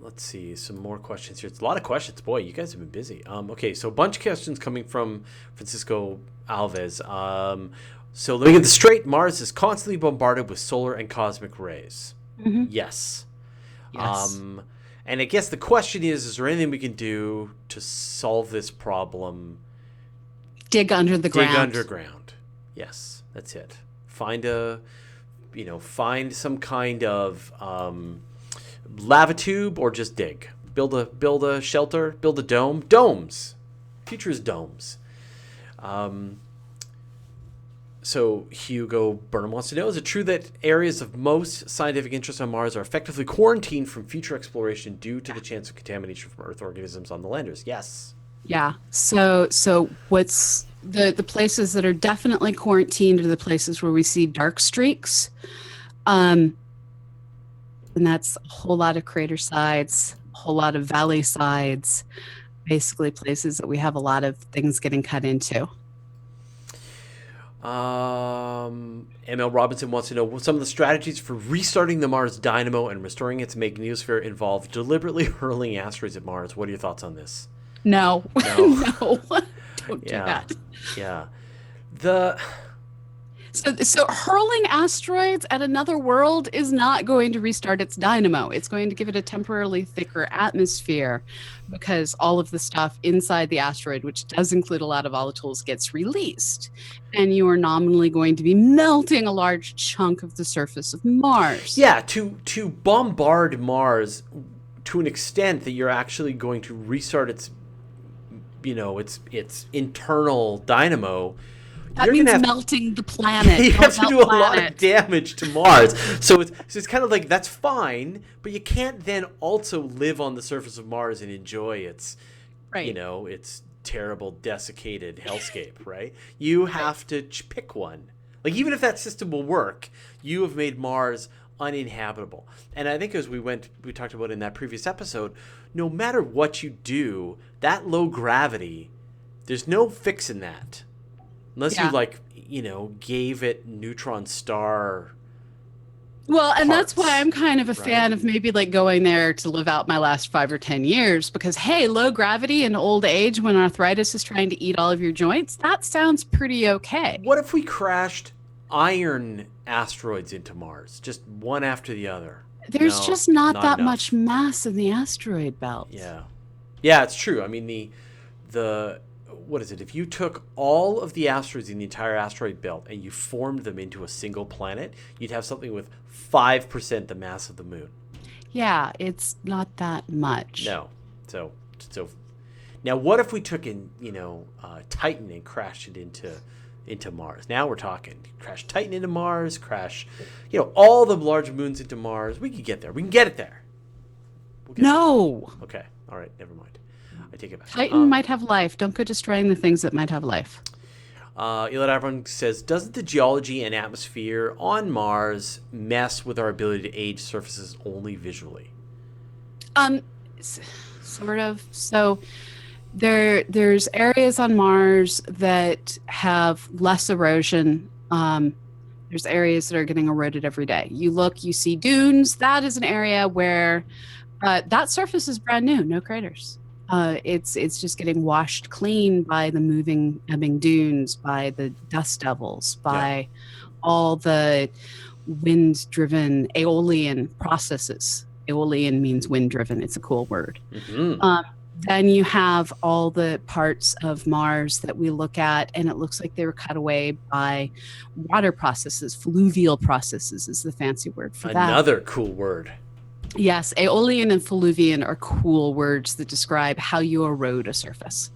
Let's see some more questions here. It's a lot of questions. Boy, you guys have been busy. Okay, so a bunch of questions coming from Francisco Alves. So looking at the straight, Mars is constantly bombarded with solar and cosmic rays. Mm-hmm. Yes. Yes. And I guess the question is there anything we can do to solve this problem? Dig under the ground. Dig underground. Yes, that's it. Find some kind of lava tube, or just dig. Build a shelter. Build a dome. Domes. Future is domes. So Hugo Burnham wants to know, is it true that areas of most scientific interest on Mars are effectively quarantined from future exploration due to the chance of contamination from Earth organisms on the landers? Yes. Yeah. So what's the places that are definitely quarantined are the places where we see dark streaks. And that's a whole lot of crater sides, a whole lot of valley sides, basically places that we have a lot of things getting cut into. ML Robinson wants to know, some of the strategies for restarting the Mars dynamo and restoring its magnetosphere involve deliberately hurling asteroids at Mars. What are your thoughts on this? No. No. Don't do that. Yeah. So hurling asteroids at another world is not going to restart its dynamo. It's going to give it a temporarily thicker atmosphere because all of the stuff inside the asteroid, which does include a lot of volatiles, gets released. And you are nominally going to be melting a large chunk of the surface of Mars. Yeah, to bombard Mars to an extent that you're actually going to restart its internal dynamo. That means melting the planet. You have to do a lot of damage to Mars. So it's kind of like, that's fine, but you can't then also live on the surface of Mars and enjoy its, its terrible desiccated hellscape, right? You have to pick one. Like, even if that system will work, you have made Mars uninhabitable. And I think as we talked about in that previous episode, no matter what you do, that low gravity, there's no fixing that. Unless you gave it neutron star. Well, and parts, that's why I'm kind of a fan of maybe like going there to live out my last 5 or 10 years, because hey, low gravity and old age when arthritis is trying to eat all of your joints, that sounds pretty okay. What if we crashed iron asteroids into Mars, just one after the other? There's just not that much mass in the asteroid belt. Yeah, it's true. I mean, the what is it? If you took all of the asteroids in the entire asteroid belt and you formed them into a single planet, you'd have something with 5% the mass of the moon. Yeah, it's not that much. No. So now what if we took in, Titan and crashed it into Mars? Now we're talking. Crash Titan into Mars, crash, all the large moons into Mars. We could get there. We can get it there. No. Okay. All right. Never mind. I take it back. Titan might have life. Don't go destroying the things that might have life. Elad Avron says, doesn't the geology and atmosphere on Mars mess with our ability to age surfaces only visually? Sort of. So there's areas on Mars that have less erosion. There's areas that are getting eroded every day. You look, you see dunes. That is an area where that surface is brand new, no craters. It's just getting washed clean by the moving, ebbing dunes, by the dust devils, by all the wind-driven aeolian processes. Aeolian means wind-driven. It's a cool word. Mm-hmm. Then you have all the parts of Mars that we look at, and it looks like they were cut away by water processes. Fluvial processes is the fancy word for that. Another cool word. Yes, aeolian and fluvian are cool words that describe how you erode a surface.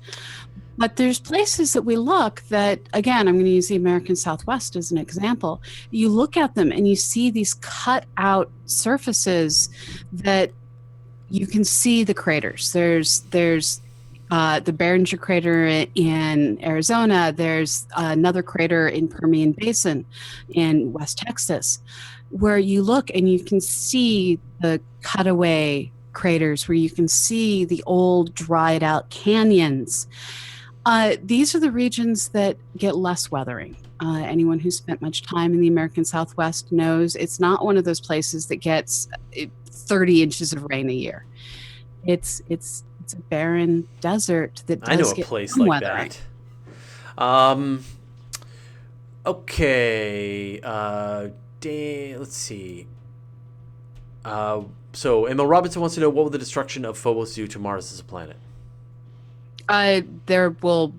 But there's places that we look that, again, I'm going to use the American Southwest as an example. You look at them and you see these cut out surfaces that you can see the craters. There's the Barringer crater in Arizona. There's another crater in Permian Basin in West Texas, where you look and you can see the cutaway craters where you can see the old dried out canyons. These are the regions that get less weathering. Anyone who's spent much time in the American Southwest knows it's not one of those places that gets 30 inches of rain a year. It's a barren desert that I know does a get place some like weathering. that. Okay. Let's see. So Emil Robinson wants to know, what will the destruction of Phobos do to Mars as a planet? There will,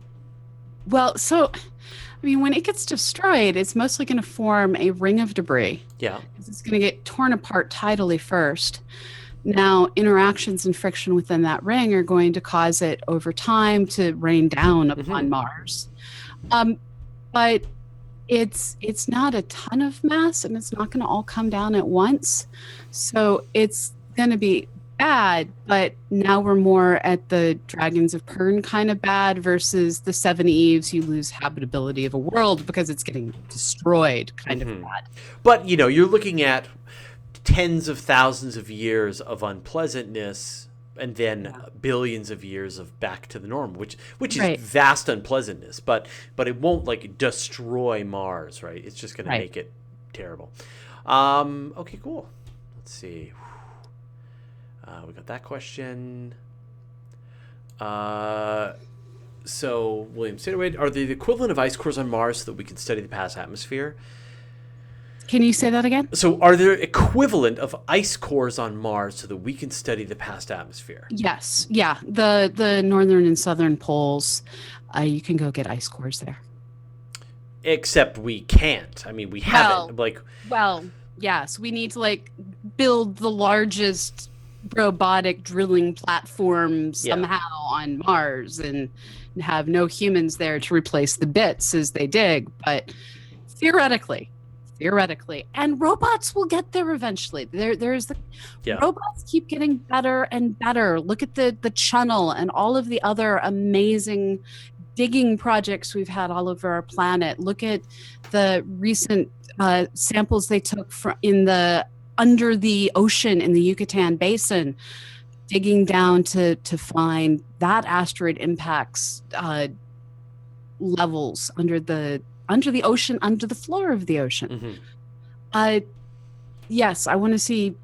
well, so I mean, when it gets destroyed, it's mostly going to form a ring of debris. Yeah. It's going to get torn apart tidally first. Now, interactions and friction within that ring are going to cause it over time to rain down upon Mars. But it's not a ton of mass, and it's not going to all come down at once. So it's going to be bad, but now we're more at the Dragons of Pern kind of bad versus the Seven Eves, you lose habitability of a world because it's getting destroyed kind of bad. But, you're looking at tens of thousands of years of unpleasantness and then billions of years of back to the norm, which is vast unpleasantness, but it won't like destroy Mars, right? It's just going to make it terrible. Okay, cool. Let's see. We got that question. So William Sidaway, are they the equivalent of ice cores on Mars so that we can study the past atmosphere? Can you say that again? So are there equivalent of ice cores on Mars so that we can study the past atmosphere? Yes. Yeah. The northern and southern poles, you can go get ice cores there. Except we can't. I mean, we haven't. Well, yes. We need to build the largest robotic drilling platform somehow on Mars and have no humans there to replace the bits as they dig. But theoretically, and robots will get there eventually. Robots keep getting better and better. Look at the Channel and all of the other amazing digging projects we've had all over our planet. Look at the recent samples they took under the ocean in the Yucatan Basin, digging down to find that asteroid impacts levels under the ocean, under the floor of the ocean. Yes, I want to see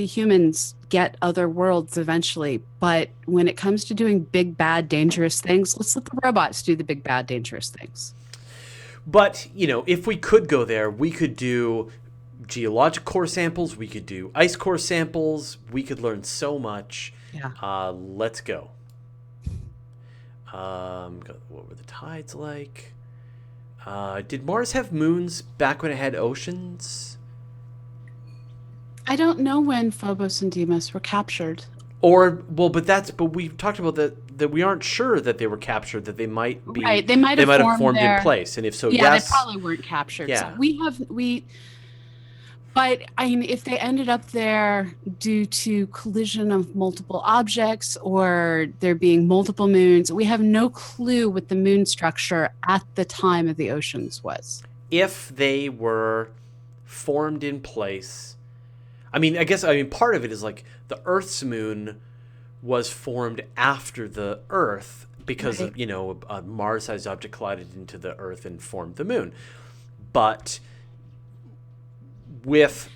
humans get other worlds eventually, but when it comes to doing big, bad, dangerous things, let's let the robots do the big, bad, dangerous things. But, if we could go there, we could do geologic core samples, we could do ice core samples, we could learn so much. Let's go. What were the tides like? Did Mars have moons back when it had oceans? I don't know when Phobos and Deimos were captured. But we talked about that we aren't sure that they were captured, that they might be. Right, they might have formed in place, and if so, yes. They probably weren't captured. Yeah. So but I mean, if they ended up there due to collision of multiple objects or there being multiple moons, we have no clue what the moon structure at the time of the oceans was. If they were formed in place, part of it is the Earth's moon was formed after the Earth because of, a Mars-sized object collided into the Earth and formed the moon. But with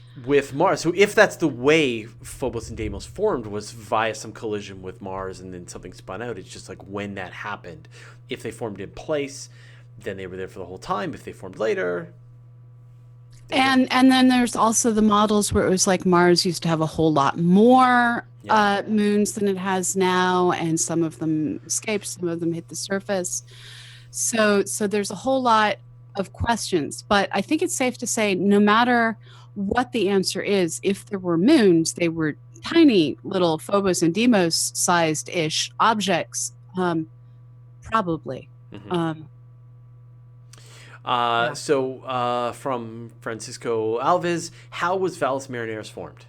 Mars, so if that's the way Phobos and Deimos formed, was via some collision with Mars and then something spun out, it's just when that happened. If they formed in place, then they were there for the whole time. If they formed later, and then there's also the models where it was Mars used to have a whole lot more moons than it has now, and some of them escaped, some of them hit the surface. So there's a whole lot of questions, but I think it's safe to say no matter what the answer is, if there were moons, they were tiny little Phobos and Deimos sized-ish objects, probably. So from Francisco Alves, how was Valles Marineris formed?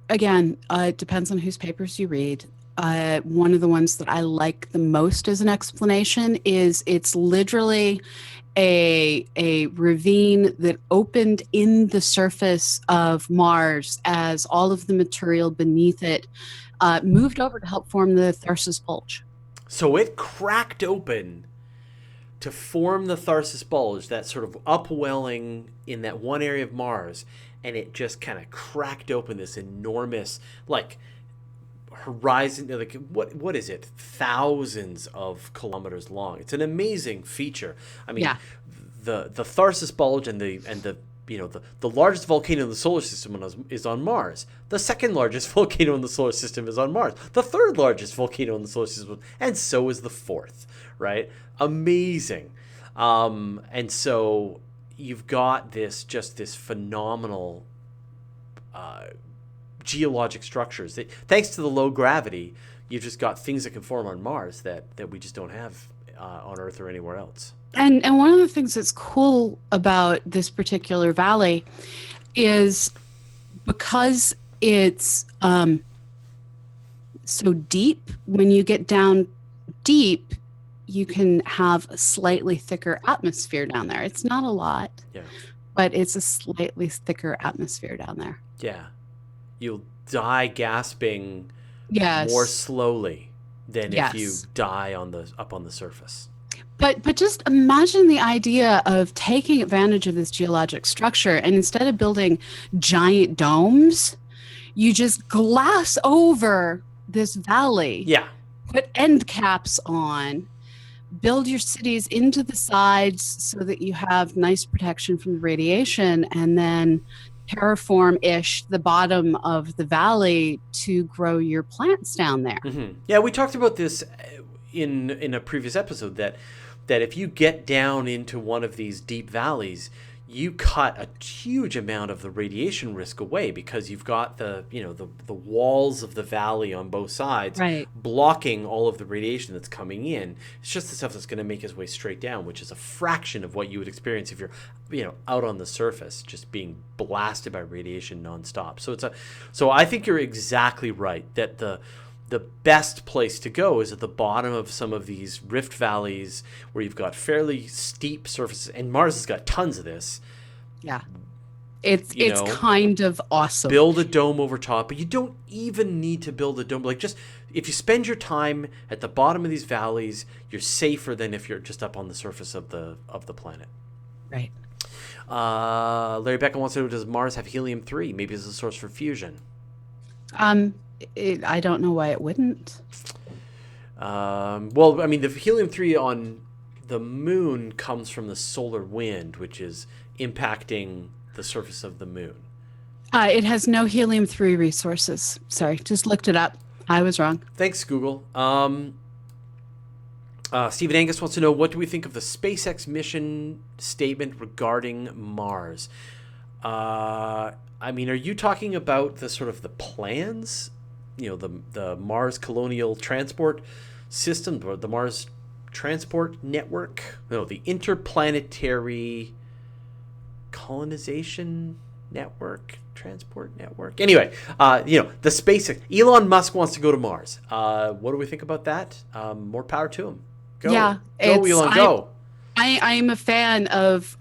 Again, it depends on whose papers you read. one of the ones that I like the most as an explanation is it's literally a ravine that opened in the surface of Mars as all of the material beneath it moved over to help form the Tharsis Bulge. So it cracked open to form the Tharsis Bulge, that sort of upwelling in that one area of Mars, and it just kind of cracked open this enormous, like, horizon, like, what is it, thousands of kilometers long. It's an amazing feature. I mean, Yeah. the Tharsis Bulge and the the largest volcano in the solar system is on Mars. The second largest volcano in the solar system is on Mars. The third largest volcano in the solar system, and so is the fourth, right? Amazing. And so you've got this phenomenal geologic structures that, thanks to the low gravity, you've just got things that can form on Mars that we just don't have on Earth or anywhere else. And one of the things that's cool about this particular valley is because it's so deep, when you get down deep, you can have a slightly thicker atmosphere down there. It's not a lot, Yeah. but it's a slightly thicker atmosphere down there. Yeah. You'll die gasping Yes. more slowly than if you Yes. die up on the surface. But just imagine the idea of taking advantage of this geologic structure, and instead of building giant domes, you just glass over this valley, Yeah. put end caps on, build your cities into the sides so that you have nice protection from the radiation, and then terraform-ish the bottom of the valley to grow your plants down there. Mm-hmm. Yeah, we talked about this in a previous episode that if you get down into one of these deep valleys, you cut a huge amount of the radiation risk away, because you've got the walls of the valley on both sides, Right. blocking all of the radiation that's coming in. It's just the stuff that's going to make its way straight down, which is a fraction of what you would experience if you're out on the surface, just being blasted by radiation nonstop. So I think you're exactly right that the best place to go is at the bottom of some of these rift valleys where you've got fairly steep surfaces, and Mars has got tons of this. Yeah. It's You know, kind of awesome. Build a dome over top, but you don't even need to build a dome. Like, just if you spend your time at the bottom of these valleys, you're safer than if you're just up on the surface of the planet. Right. Larry Beckham wants to know, does Mars have helium-3? Maybe as a source for fusion. I don't know why it wouldn't. Well, I mean, the helium-3 on the moon comes from the solar wind, which is impacting the surface of the moon. It has no helium-3 resources. Sorry, just looked it up. I was wrong. Thanks, Google. Stephen Angus wants to know, what do we think of the SpaceX mission statement regarding Mars? I mean, are you talking about the sort of the plans? The Mars Colonial Transport System, or the Mars Transport Network? No, the Interplanetary Colonization Network, Transport Network. Anyway, the SpaceX. Elon Musk wants to go to Mars. What do we think about that? More power to him. Go. Yeah, Go, Elon, go. I am a fan of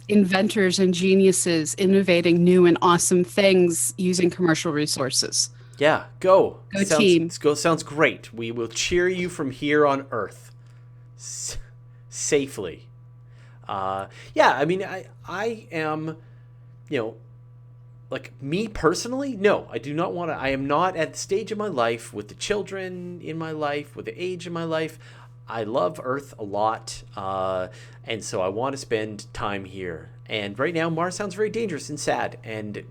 inventors and geniuses innovating new and awesome things using commercial resources. Yeah, go. Go team. Sounds great. We will cheer you from here on Earth. Safely. Yeah, I mean, I am, like, me personally, no, I do not want to. I am not at the stage of my life, with the children in my life, with the age of my life. I love Earth a lot, and so I want to spend time here. And right now, Mars sounds very dangerous and sad, and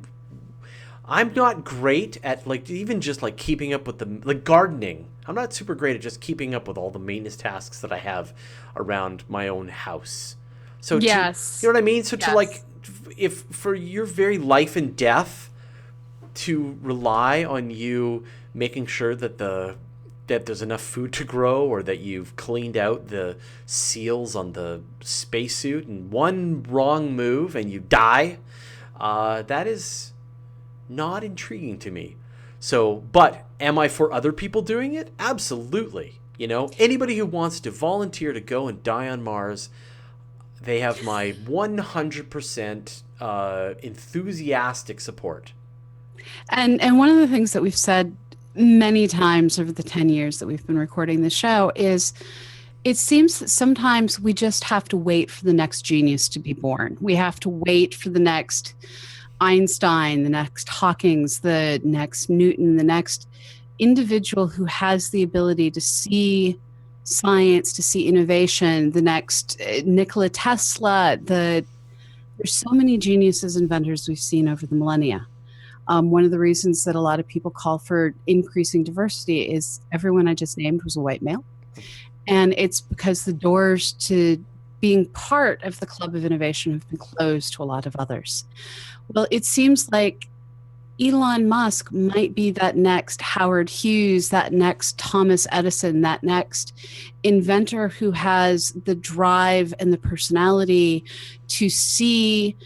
I'm not great at, like, even just, like, keeping up with gardening. I'm not super great at just keeping up with all the maintenance tasks that I have around my own house. So Yes. you know what I mean? So Yes. to, like, if for your very life and death, to rely on you making sure that there's enough food to grow, or that you've cleaned out the seals on the spacesuit, and one wrong move and you die, that is not intriguing to me. So, but am I for other people doing it? Absolutely. Anybody who wants to volunteer to go and die on Mars, they have my 100% enthusiastic support. And one of the things that we've said many times over the 10 years that we've been recording the show is it seems that sometimes we just have to wait for the next genius to be born. We have to wait for the next Einstein, the next Hawking's, the next Newton, the next individual who has the ability to see science, to see innovation, the next Nikola Tesla. There's so many geniuses, inventors we've seen over the millennia. One of the reasons that a lot of people call for increasing diversity is everyone I just named was a white male. And it's because the doors to being part of the Club of Innovation have been closed to a lot of others. Well, it seems like Elon Musk might be that next Howard Hughes, that next Thomas Edison, that next inventor who has the drive and the personality to see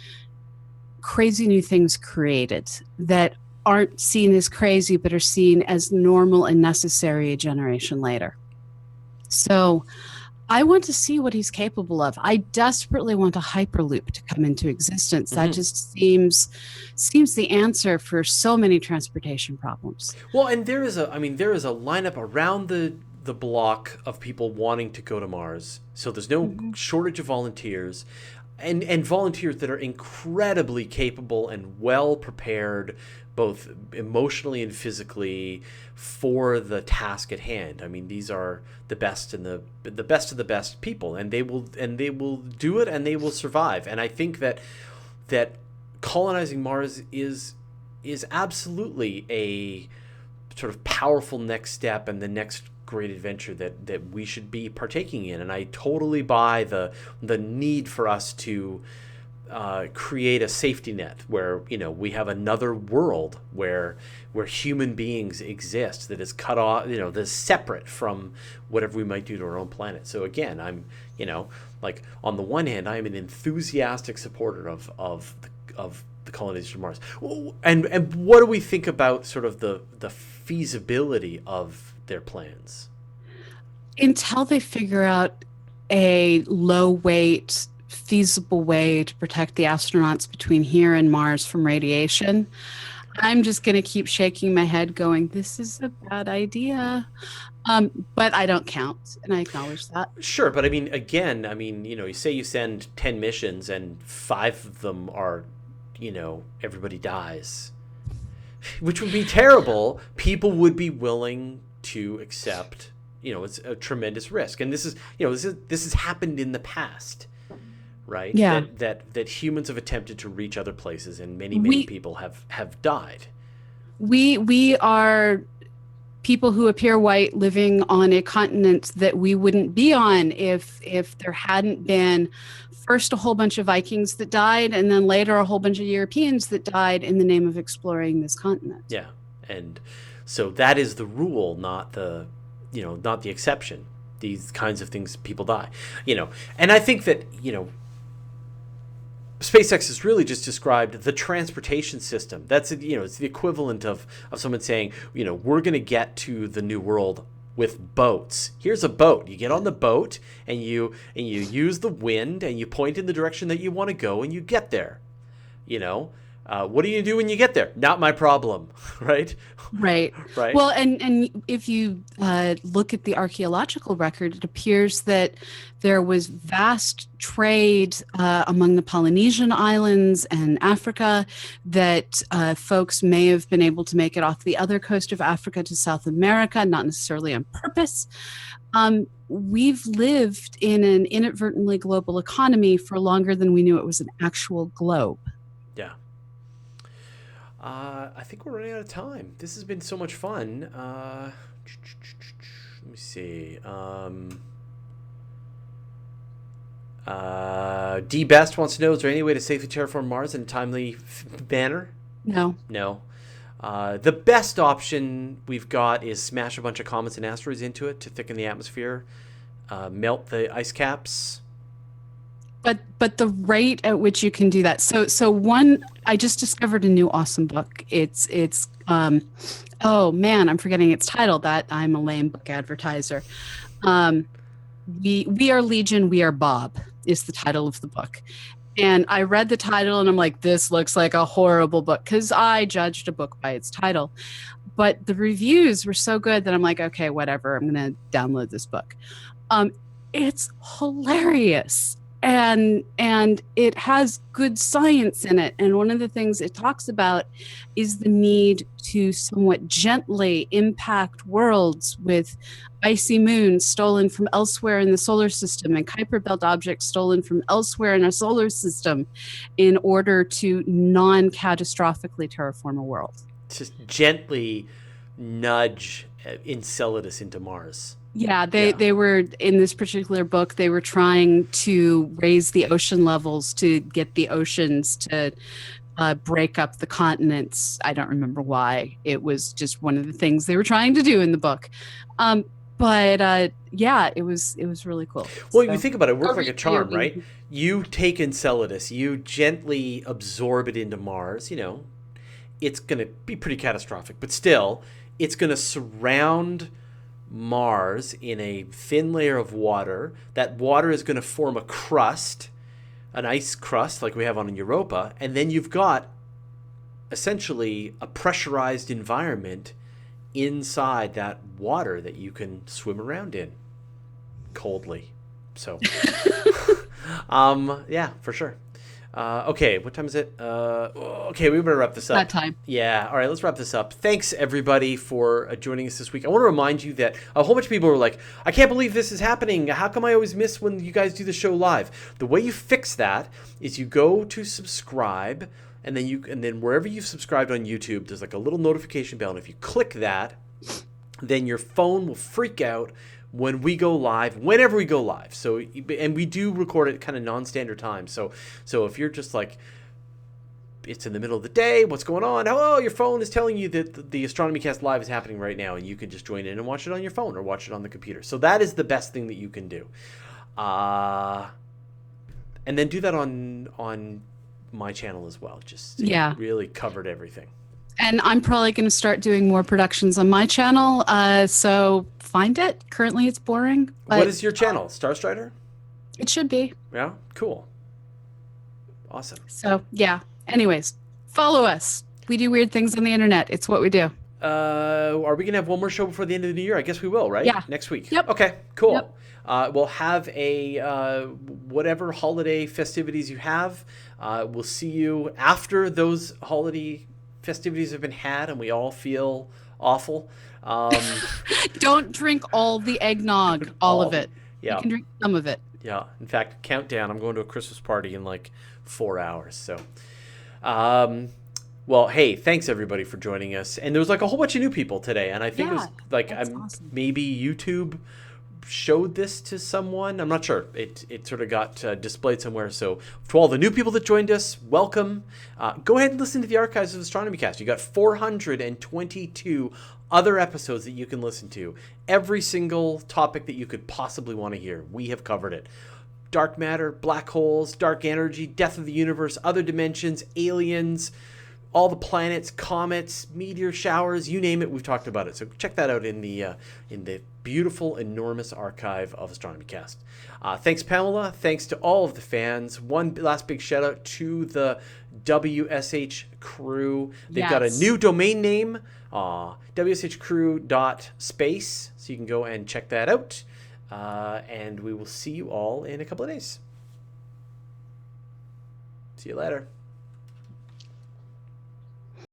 crazy new things created that aren't seen as crazy, but are seen as normal and necessary a generation later. So I want to see what he's capable of. I desperately want a hyperloop to come into existence. That just seems the answer for so many transportation problems. Well, and there is a lineup around the block of people wanting to go to Mars. So there's no shortage of volunteers. And volunteers that are incredibly capable and well prepared, both emotionally and physically, for the task at hand. I mean, these are the best and the best of the best people, and they will do it, and they will survive. And I think that colonizing Mars is absolutely a sort of powerful next step and the next great adventure that we should be partaking in. And I totally buy the need for us to create a safety net where we have another world where human beings exist that is cut off, that is separate from whatever we might do to our own planet. So again, I'm like, on the one hand, I am an enthusiastic supporter of the colonization of Mars. And what do we think about sort of the feasibility of their plans? Until they figure out a low weight, feasible way to protect the astronauts between here and Mars from radiation, I'm just going to keep shaking my head going, this is a bad idea. But I don't count, and I acknowledge that. Sure, but I mean, again, you say you send 10 missions and 5 of them are, everybody dies, which would be terrible. People would be willing to accept, it's a tremendous risk. And this has happened in the past, right? Yeah. That humans have attempted to reach other places, and many people have died. We are people who appear white living on a continent that we wouldn't be on if there hadn't been first a whole bunch of Vikings that died, and then later a whole bunch of Europeans that died in the name of exploring this continent. Yeah. And so that is the rule, not the exception. These kinds of things, people die, and I think that, SpaceX has really just described the transportation system. That's it's the equivalent of someone saying, we're going to get to the new world with boats. Here's a boat. You get on the boat and you use the wind and you point in the direction that you want to go and you get there. What do you do when you get there? Not my problem, right? Right. Right. Well, and if you look at the archaeological record, it appears that there was vast trade among the Polynesian islands and Africa, that folks may have been able to make it off the other coast of Africa to South America, not necessarily on purpose. We've lived in an inadvertently global economy for longer than we knew it was an actual globe. Yeah. I think we're running out of time. This has been so much fun. Let me see. D Best wants to know, is there any way to safely terraform Mars in a timely manner? No. The best option we've got is smash a bunch of comets and asteroids into it to thicken the atmosphere, melt the ice caps. but the rate at which you can do that. So one, I just discovered a new awesome book. It's oh man, I'm forgetting its title. That I'm a lame book advertiser. Um, we are Legion, we are Bob is the title of the book. And I read the title and I'm like, this looks like a horrible book because I judged a book by its title. But the reviews were so good that I'm like, okay, whatever. I'm going to download this book. Um, it's hilarious and it has good science in it. And one of the things it talks about is the need to somewhat gently impact worlds with icy moons stolen from elsewhere in the solar system and Kuiper belt objects stolen from elsewhere in our solar system in order to non-catastrophically terraform a world. Just gently nudge Enceladus into Mars. Yeah, they were in this particular book, they were trying to raise the ocean levels to get the oceans to break up the continents. I don't remember why. It was just one of the things they were trying to do in the book. Um, but yeah, it was really cool. Well, So, you think about it, it works I'll like a read charm, you. right? You take Enceladus, you gently absorb it into Mars, it's going to be pretty catastrophic, but still, it's going to surround Mars in a thin layer of water. That water is going to form a crust, an ice crust like we have on Europa, and then you've got essentially a pressurized environment inside that water that you can swim around in coldly. So, yeah, for sure. Okay, what time is it? Okay, we better wrap this up. That time. Yeah, all right, let's wrap this up. Thanks, everybody, for joining us this week. I want to remind you that a whole bunch of people were like, I can't believe this is happening. How come I always miss when you guys do the show live? The way you fix that is you go to subscribe, and then wherever you've subscribed on YouTube, there's like a little notification bell, and if you click that, then your phone will freak out when we go live, whenever we go live. So, and we do record at kind of non-standard time. So if you're just like, it's in the middle of the day, what's going on? Oh, your phone is telling you that the Astronomy Cast live is happening right now, and you can just join in and watch it on your phone or watch it on the computer. So that is the best thing that you can do. And then do that on my channel as well. Just really covered everything. And I'm probably going to start doing more productions on my channel. So find it. Currently, it's boring. But, what is your channel? Starstrider? It should be. Yeah, cool. Awesome. So yeah. Anyways, follow us. We do weird things on the internet. It's what we do. Are we going to have one more show before the end of the new year? I guess we will, right? Yeah. Next week. Yep. Okay, cool. Yep. We'll have a whatever holiday festivities you have. We'll see you after those holiday festivities have been had and we all feel awful. Don't drink all the eggnog, all of it. Yeah. You can drink some of it. Yeah. In fact, countdown. I'm going to a Christmas party in like 4 hours. So, well, hey, thanks everybody for joining us. And there was like a whole bunch of new people today. And I think it was like awesome. Maybe YouTube showed this to someone. I'm not sure. It sort of got displayed somewhere. So for all the new people that joined us, welcome. Go ahead and listen to the archives of Astronomy Cast. You got 422 other episodes that you can listen to. Every single topic that you could possibly want to hear, we have covered it. Dark matter, black holes, dark energy, death of the universe, other dimensions, aliens, all the planets, comets, meteor showers, you name it, we've talked about it. So check that out in the beautiful, enormous archive of Astronomy Cast. Thanks, Pamela. Thanks to all of the fans. One last big shout out to the WSH crew. They've got a new domain name, wshcrew.space. So you can go and check that out. And we will see you all in a couple of days. See you later.